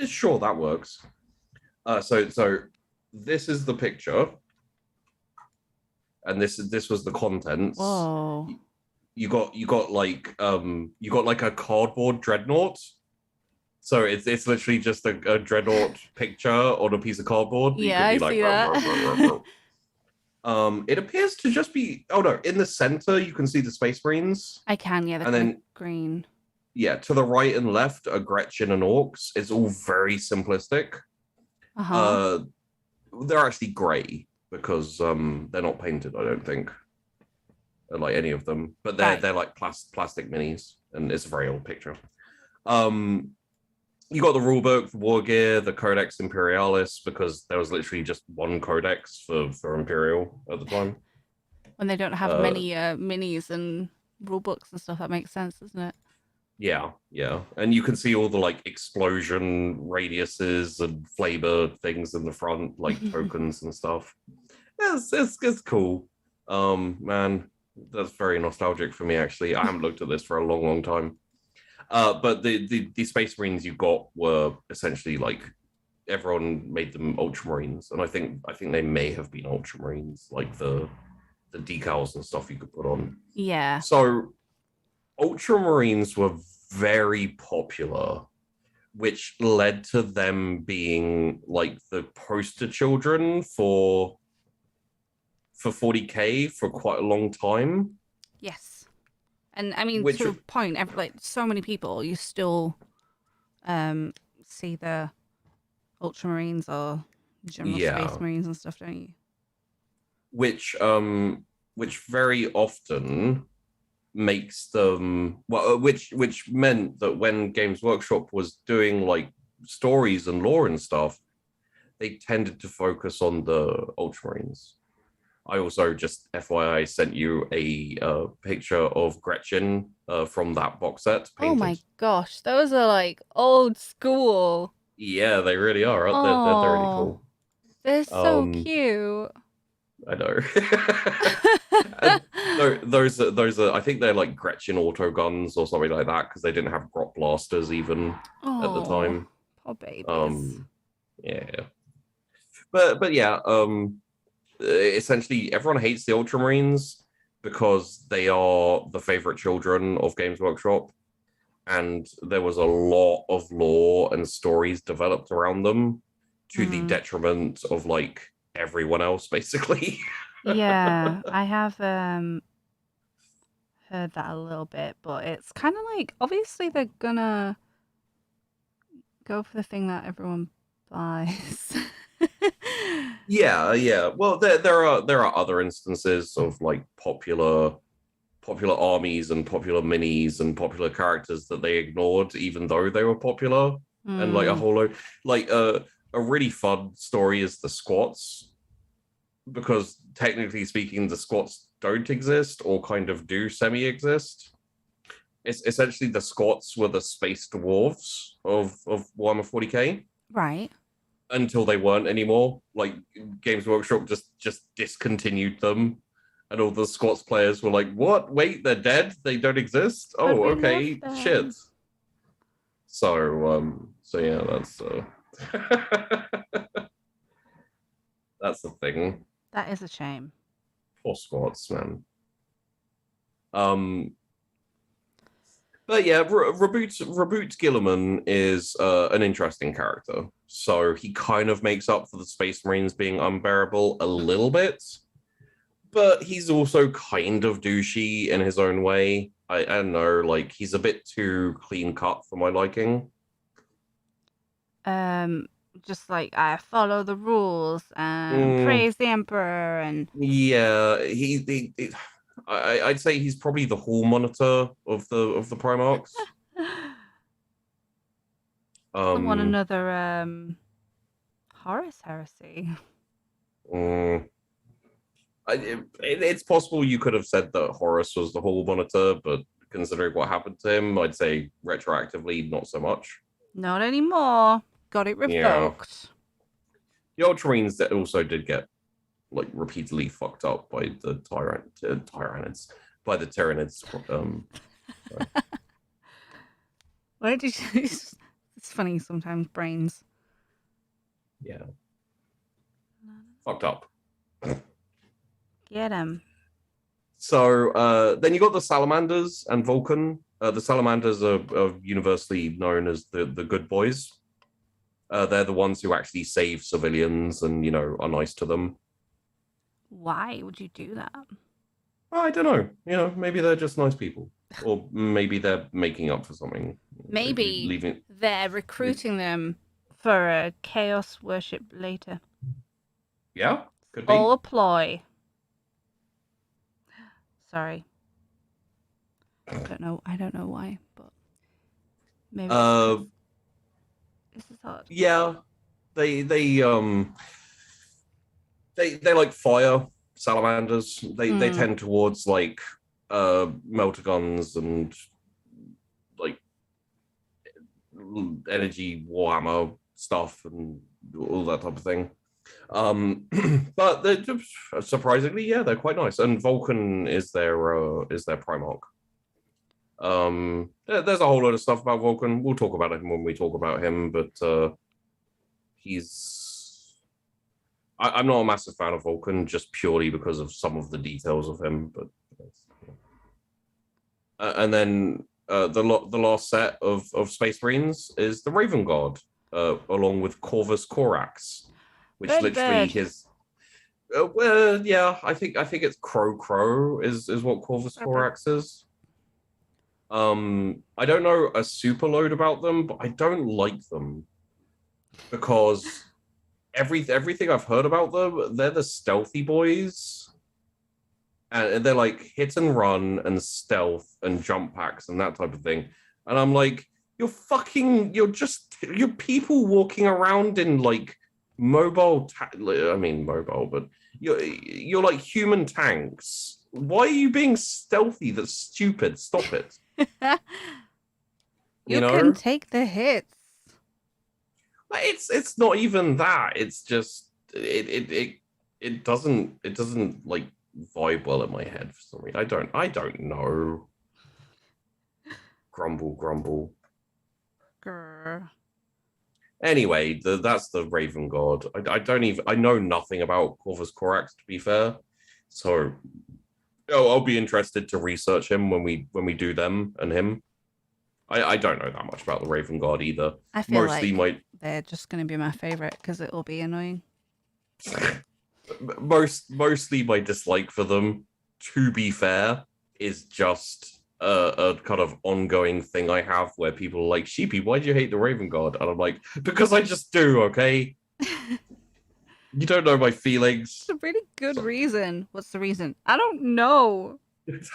sure, that works. So this is the picture, and this was the contents. Whoa. You got like a cardboard dreadnought. So it's literally just a dreadnought picture on a piece of cardboard. Yeah, you could be I like, see that. It appears to just be, oh no, in the center you can see the Space Marines. I can, yeah, and green. Yeah, to the right and left are Gretchen and Orcs. It's all very simplistic. Uh-huh. They're actually grey because they're not painted, I don't think, like any of them. But they're like plastic minis, and it's a very old picture. You got the rulebook, war gear, the Codex Imperialis, because there was literally just one codex for Imperial at the time. When they don't have many minis and rulebooks and stuff, that makes sense, doesn't it? Yeah. And you can see all the like explosion radiuses and flavor things in the front, like tokens and stuff. It's cool. Man, that's very nostalgic for me, actually. I haven't looked at this for a long time. But the Space Marines you got were essentially like everyone made them Ultramarines, and I think they may have been Ultramarines, like the decals and stuff you could put on. Yeah. So Ultramarines were very popular, which led to them being like the poster children for 40k for quite a long time. Yes. And I mean, to a point, like so many people, you still see the Ultramarines or general Space Marines and stuff, don't you? Which very often makes them which meant that when Games Workshop was doing like stories and lore and stuff, they tended to focus on the Ultramarines. I also just FYI sent you a picture of Gretchen from that box set. Painted. Oh my gosh, those are like old school. Yeah, they really are. They're really cool. They're so cute. I know. those are I think they're like Gretchen auto guns or something like that, because they didn't have grot blasters even at the time. Poor babies. Yeah. But yeah, essentially everyone hates the Ultramarines because they are the favorite children of Games Workshop, and there was a lot of lore and stories developed around them to the detriment of like everyone else, basically. Yeah, I have heard that a little bit, but it's kind of like, obviously they're gonna go for the thing that everyone buys. Yeah. Well, there are other instances of like popular armies and popular minis and popular characters that they ignored, even though they were popular. And like a whole load, like a really fun story is the Squats, because technically speaking, the Squats don't exist, or kind of do semi-exist. It's essentially the Squats were the space dwarves of Warhammer 40k. Right. Until they weren't anymore. Like Games Workshop just discontinued them, and all the Squats players were like, "What? Wait, they're dead? They don't exist? Oh, okay, shit." So yeah, that's that's the thing. That is a shame. Poor Squats, man. But yeah, Reboot Gilliman is an interesting character. So he kind of makes up for the Space Marines being unbearable a little bit, but he's also kind of douchey in his own way. I don't know, like he's a bit too clean cut for my liking. Just like I follow the rules and praise the emperor and Yeah, I'd say he's probably the hall monitor of the Primarchs. someone another Horus heresy. It's possible you could have said that Horus was the hall monitor, but considering what happened to him, I'd say retroactively not so much. Not anymore. Got it revoked. The Ultramarines that also did get like repeatedly fucked up by the Tyranids, by the Tyranids. Why did you? It's funny sometimes. Brains. Yeah. Fucked up. Get him. So then you got the Salamanders and Vulcan. The Salamanders are universally known as the good boys. They're the ones who actually save civilians and, you know, are nice to them. Why would you do that? I don't know. You know, maybe they're just nice people. Or maybe they're making up for something. Maybe they're recruiting them for a chaos worship later. Yeah, could be. All a ploy. Sorry. I don't know why, but maybe this is hard. Yeah. They like fire salamanders. They tend towards like melter guns and like energy Warhammer stuff and all that type of thing. But they're surprisingly, yeah, they're quite nice. And Vulcan is their Primarch. There's a whole lot of stuff about Vulcan. We'll talk about him when we talk about him, but I'm not a massive fan of Vulcan just purely because of some of the details of him. But and then the last set of Space Marines is the Raven Guard, along with Corvus Corax, which literally his. Well, yeah, I think it's Crow is what Corvus Corax is. I don't know a super load about them, but I don't like them because everything I've heard about them, they're the stealthy boys, and they're like hit and run and stealth and jump packs and that type of thing. And I'm like, you're people walking around in like mobile, but you're like human tanks. Why are you being stealthy? That's stupid. Stop it. you can take the hits. It's not even that. It's just it doesn't like vibe well in my head for some reason. I don't know. Grumble. Grr. Anyway, that's the Raven God. I know nothing about Corvus Corax, to be fair. So I'll be interested to research him when we do them and him. I don't know that much about the Raven Guard either. I feel like they're just going to be my favorite because it'll be annoying. Mostly my dislike for them, to be fair, is just a kind of ongoing thing I have where people are like, Sheepy, why do you hate the Raven Guard? And I'm like, because I just do, okay? You don't know my feelings. It's a really good reason. What's the reason? I don't know.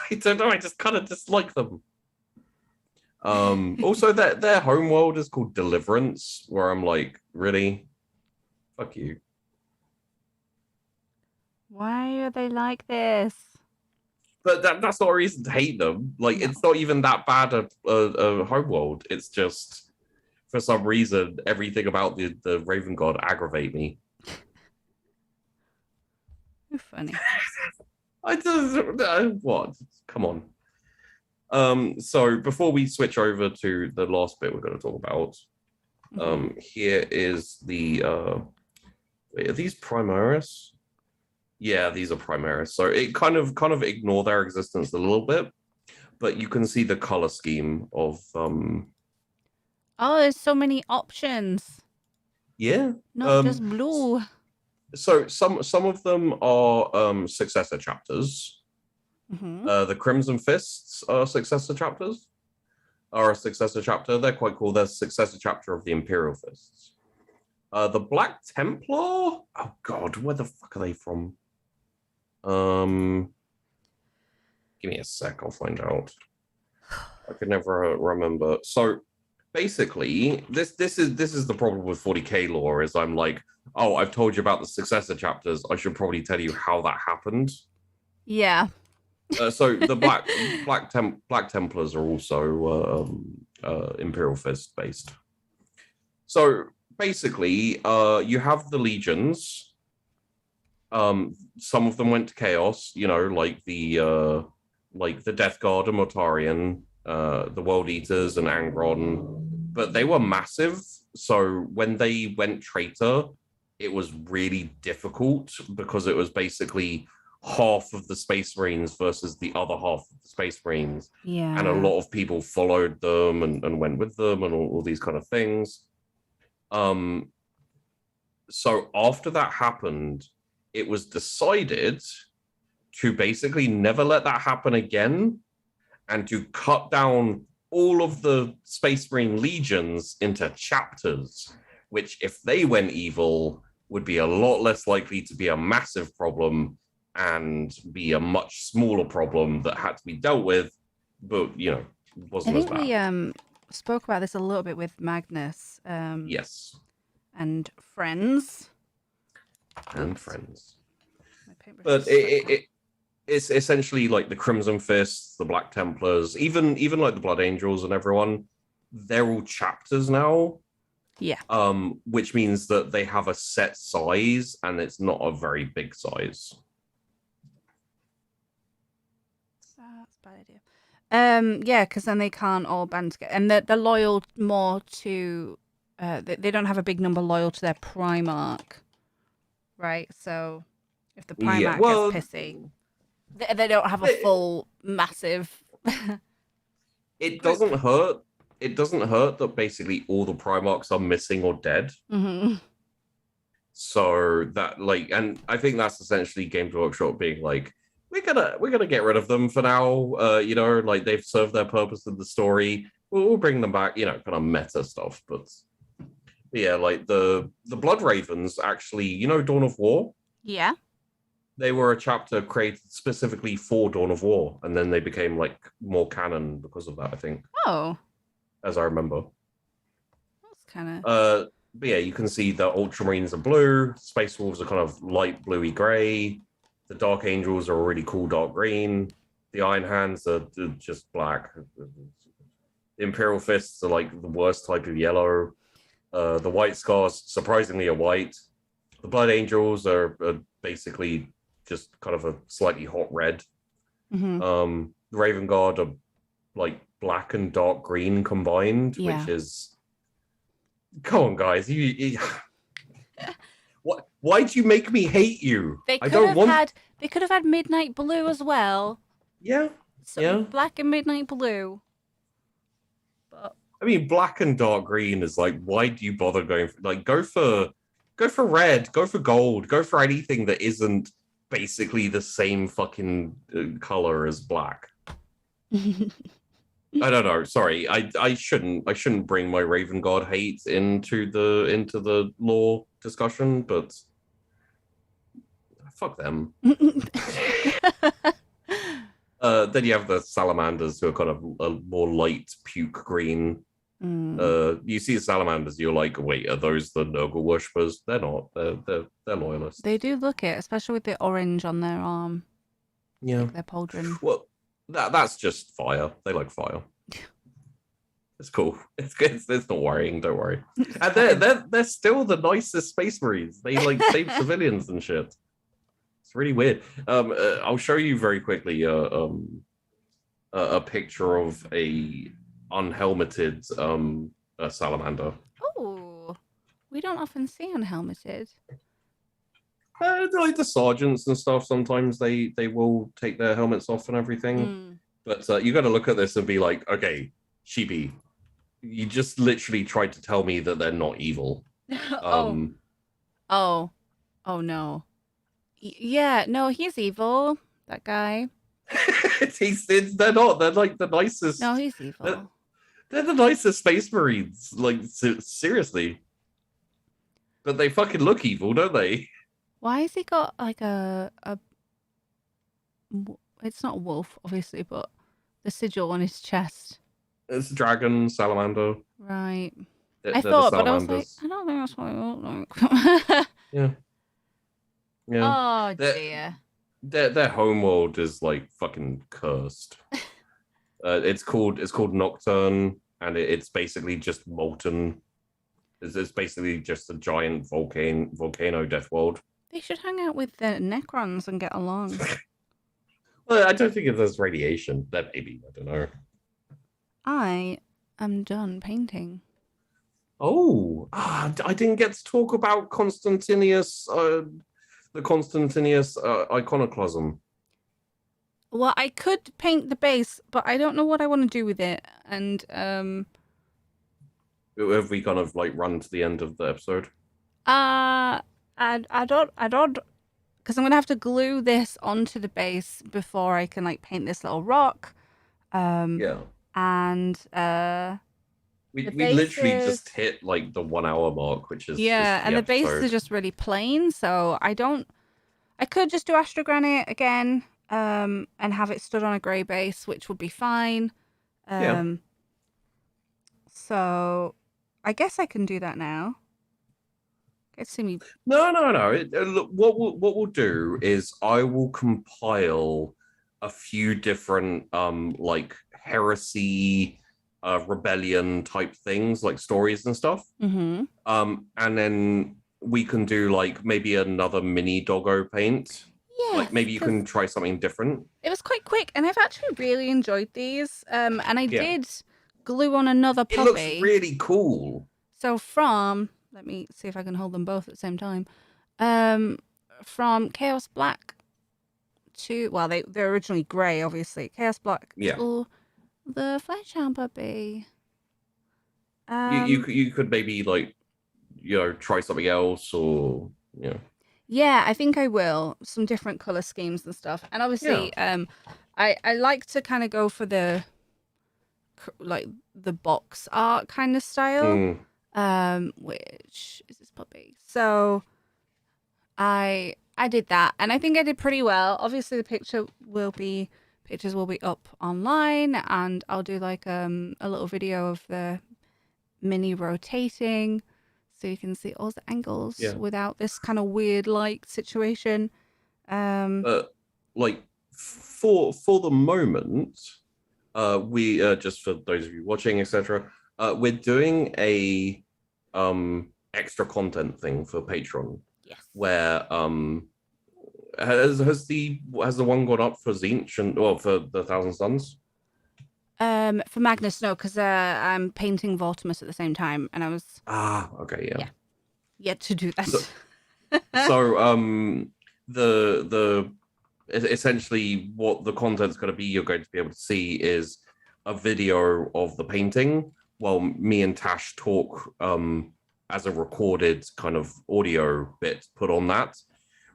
I don't know. I just kind of dislike them. Also, their home world is called Deliverance, where I'm like, really? Fuck you. Why are they like this? But that's not a reason to hate them. Like, no. It's not even that bad a home world. It's just, for some reason, everything about the Raven God aggravate me. You're funny. What? Come on. So before we switch over to the last bit we're going to talk about, here is the are these Primaris? Yeah, these are Primaris. So it kind of ignore their existence a little bit, but you can see the color scheme of Oh, there's so many options. yeah. Not just blue. So some of them are successor chapters. Mm-hmm. The Crimson Fists are successor chapters. Are a successor chapter. They're quite cool. They're successor chapter of the Imperial Fists. The Black Templar. Oh God, where the fuck are they from? Give me a sec. I'll find out. I could never remember. So basically, this is the problem with 40k lore. Is I'm like, oh, I've told you about the successor chapters. I should probably tell you how that happened. Yeah. So the Black Templars are also Imperial Fist based. So basically, you have the legions. Some of them went to chaos. You know, like the Death Guard and Mortarion, the World Eaters and Angron, but they were massive. So when they went traitor, it was really difficult because it was basically half of the Space Marines versus the other half of the Space Marines. Yeah. And a lot of people followed them and went with them and all these kind of things. So after that happened, it was decided to basically never let that happen again and to cut down all of the Space Marine legions into chapters, which if they went evil would be a lot less likely to be a massive problem and be a much smaller problem that had to be dealt with, but you know, wasn't as bad. I think we spoke about this a little bit with Magnus. Yes. And friends. And friends. But it's essentially like the Crimson Fists, the Black Templars, even like the Blood Angels and everyone. They're all chapters now. Yeah. Which means that they have a set size and it's not a very big size. That's a bad idea. Yeah, because then they can't all band together, and they're loyal more to. They don't have a big number loyal to their Primarch, right? So if the Primarch gets pissy, they don't have a full massive. It doesn't hurt. It doesn't hurt that basically all the Primarchs are missing or dead. Mm-hmm. So that and I think that's essentially Games Workshop being like, we're gonna get rid of them for now. You know, like they've served their purpose in the story. We'll bring them back. You know, kind of meta stuff, but. Yeah, like the Blood Ravens, actually, you know, Dawn of War? Yeah. They were a chapter created specifically for Dawn of War, and then they became like more canon because of that, I think. Oh. As I remember. That's kind of. But yeah, you can see the Ultramarines are blue, Space Wolves are kind of light bluey grey, the Dark Angels are a really cool dark green, the Iron Hands are just black. The Imperial Fists are like the worst type of yellow. The White Scars, surprisingly, are white. The Blood Angels are basically just kind of a slightly hot red. Mm-hmm. The Raven Guard are like black and dark green combined, which is... Come on, guys. You... What? Why'd you make me hate you? They could have had midnight blue as well. Yeah. So yeah. Black and midnight blue. I mean, black and dark green is like, why do you bother going for, like, go for red, go for gold, go for anything that isn't basically the same fucking color as black. I don't know. Sorry, I shouldn't bring my Raven God hate into the lore discussion, but fuck them. Then you have the Salamanders, who are kind of a more light puke green. You see the Salamanders, you're like, wait, are those the Nurgle worshippers? They're not. They're loyalists. They do look it, especially with the orange on their arm. Yeah, like their pauldron. Well, that's just fire. They like fire. It's cool. It's not worrying. Don't worry. And they're still the nicest Space Marines. They like save civilians and shit. It's really weird. I'll show you very quickly a picture of a unhelmeted salamander. Oh, we don't often see unhelmeted. Like the sergeants and stuff, sometimes they will take their helmets off and everything. But you got to look at this and be like, okay, Sheepy, you just literally tried to tell me that they're not evil. Oh, Um, oh, oh no. Yeah, no, he's evil. That guy. they're not. They're like the No, nicest. he's They're, evil. they're the nicest space marines. Like seriously, but they fucking look evil, don't they? Why has he got like a? It's not a wolf, obviously, but the sigil on his chest. It's a dragon, salamander. Right. I They're the thought, but I was like, salamanders. I don't think that's what I look like. Yeah, yeah. Oh Their dear. their homeworld is like fucking cursed. It's called Nocturne, and it's basically just molten. It's basically just a giant volcano death world. They should hang out with the Necrons and get along. Well, I don't think if there's radiation. That maybe I don't know. I am done painting. Oh, I didn't get to talk about Constantinius, the Constantinius iconoclasm. Well, I could paint the base, but I don't know what I want to do with it. And Have we kind of like run to the end of the episode? I don't, because I'm gonna have to glue this onto the base before I can like paint this little rock. Yeah. And We the literally bases, just hit like the 1 hour mark, which is yeah, the and the bases episode. are just really plain. So I could just do astrogranite again, and have it stood on a grey base, which would be fine. Yeah. So I guess I can do that now. Get to see me. No. Look, what we'll do is I will compile a few different like heresy, rebellion type things, like stories and stuff. Mm-hmm. And then we can do like maybe another mini doggo paint. Yes, Like maybe you can try something different. it was quite quick, and I've actually really enjoyed these. And I Yeah. did glue on another It looks puppy. really cool. So let me see if I can hold them both at the same time. From Chaos Black to, well, they're originally grey, obviously. Chaos Black Yeah. to the Fleshhound puppy. You could maybe like try something else or Yeah, I think I will. Some different color schemes and stuff. And obviously, I like to kind of go for the like the box art kind of style. Which is this puppy. So I did that, and I think I did pretty well. Obviously, the pictures will be up online, and I'll do like a little video of the mini rotating, so you can see all the angles without this kind of weird light situation. Like for the moment, we just for those of you watching, etc. We're doing a extra content thing for Patreon. Yes. Where has the one gone up for Zinch and for the Thousand Suns? For Magnus, no, because I'm painting Vortimus at the same time, and I was okay, yeah, yet to do that. So the essentially what the content's going to be, you're going to be able to see is a video of the painting while me and Tash talk as a recorded kind of audio bit put on that,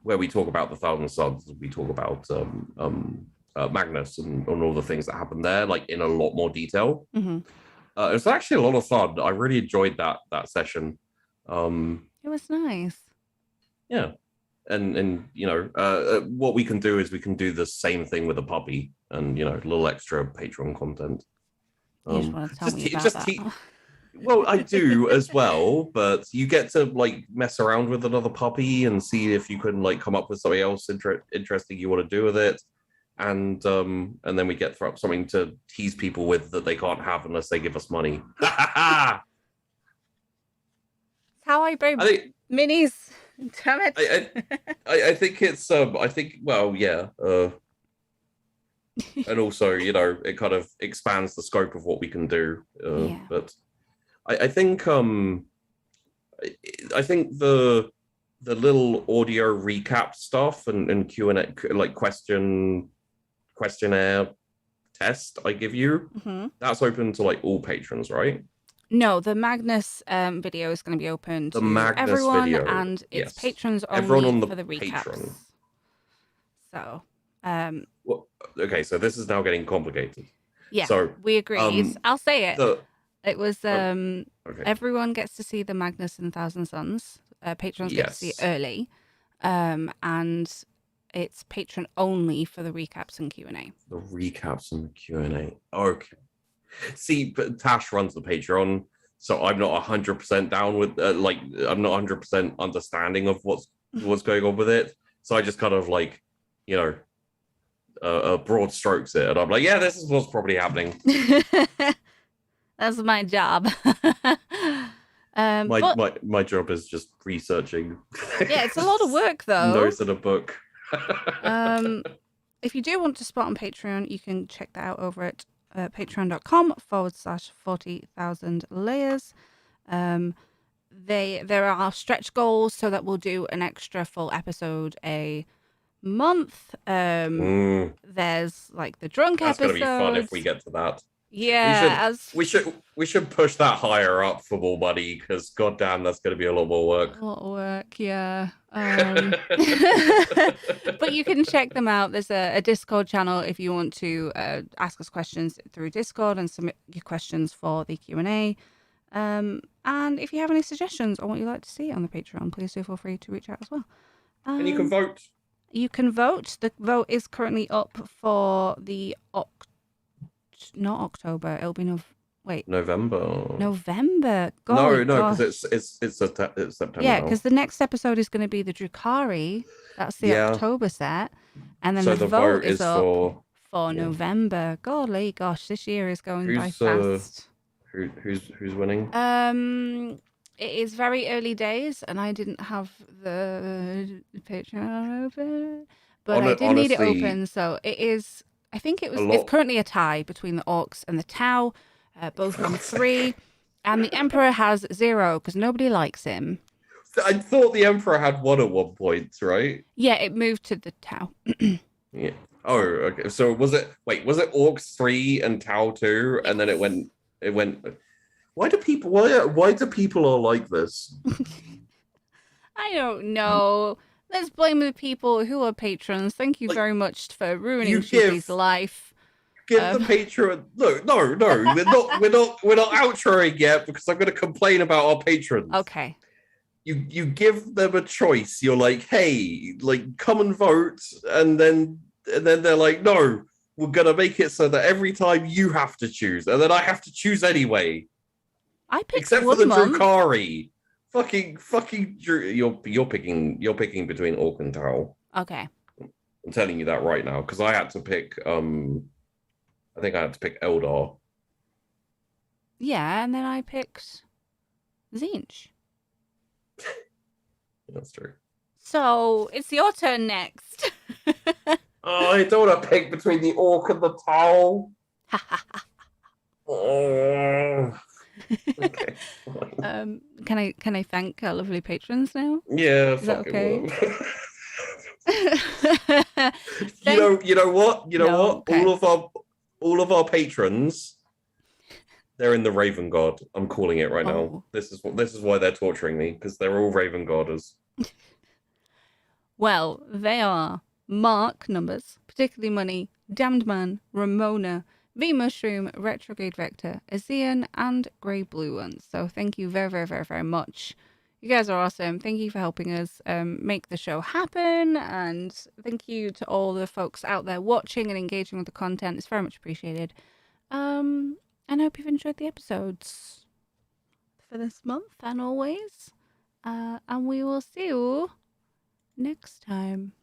where we talk about the Thousand Suns, we talk about Magnus and all the things that happened there, like in a lot more detail. Mm-hmm. It was actually a lot of fun. I really enjoyed that session. It was nice. Yeah. And what we can do is we can do the same thing with a puppy and a little extra Patreon content. You just want to tell me about that. Well, I do as well, but you get to like mess around with another puppy and see if you can like come up with something else interesting you want to do with it, and then we get throw up something to tease people with that they can't have unless they give us money. How I buy minis. Damn it. I think it's well, yeah. And also, it kind of expands the scope of what we can do. But I think the little audio recap stuff and Q&A, like questionnaire test I give you, that's open to like all patrons, right? No, the Magnus video is going to be open The to Magnus everyone, video, and it's yes. patrons Everyone only on the for the recaps. Patreon. So, well, okay, so this is now getting complicated. yeah, so we agreed. I'll say it. It was okay. everyone gets to see the Magnus and Thousand Suns. Patrons get to see it early, and it's patron only for the recaps and Q&A. The recaps and the Q&A. Okay. See, Tash runs the Patreon, so I'm not 100% down with I'm not 100% understanding of what's going on with it. So I just kind of like, broad strokes it, and I'm like, yeah, this is what's probably happening. That's my job. My job is just researching. Yeah, it's a lot of work though. Notes in a book. If you do want to spot on Patreon, you can check that out over at patreon.com/40,000 layers. There are stretch goals so that we'll do an extra full episode a month. There's like the drunk episode. That's gonna be fun if we get to that. Yeah, we should push that higher up for more money, because goddamn, that's going to be a lot more work. A lot of work, yeah. But you can check them out. There's a Discord channel if you want to ask us questions through Discord and submit your questions for the Q&A. And if you have any suggestions on what you'd like to see on the Patreon, please do feel free to reach out as well. And you can vote. You can vote. The vote is currently up for the not October. It'll be November. God, no, because it's September. Yeah, because the next episode is going to be the Drukhari. That's the October set, and then the vote is up for November. Golly, gosh, this year is going by fast. Who's winning? It is very early days, and I didn't have the Patreon open, but I did need it open, so it is. I think it's currently a tie between the Orcs and the Tau, both on 3, and the Emperor has 0 because nobody likes him. I thought the Emperor had 1 at one point, right? Yeah, it moved to the Tau. Yeah. Oh, okay. So was it Orcs 3 and Tau 2, and then it went. Why do people are like this? I don't know. Let's blame the people who are patrons. Thank you very much for ruining Sheepy's life. Give the patron. No. We're not outroing yet, because I'm going to complain about our patrons. Okay. You give them a choice. You're like, hey, like, come and vote, and then they're like, no, we're going to make it so that every time you have to choose, and then I have to choose anyway. I picked except for the Drukhari. Fucking you're picking between Orc and Tau. Okay. I'm telling you that right now, because I had to pick I think I had to pick Eldar. Yeah, and then I picked Tzeentch. That's true. So it's your turn next. Oh, I don't want to pick between the Orc and the Tau. Okay. Can I thank our lovely patrons now? Yeah, is that okay? You know what? Okay. All of our patrons, they're in the Raven God. I'm calling it right now. This is why they're torturing me, because they're all Raven Godders. Well, they are Mark numbers, particularly Money, Damned Man, Ramona, V Mushroom, Retrograde Vector, Azean, and Grey Blue ones. So thank you very, very, very, very much. You guys are awesome. Thank you for helping us make the show happen, and thank you to all the folks out there watching and engaging with the content. It's very much appreciated. And I hope you've enjoyed the episodes for this month and always. And we will see you next time.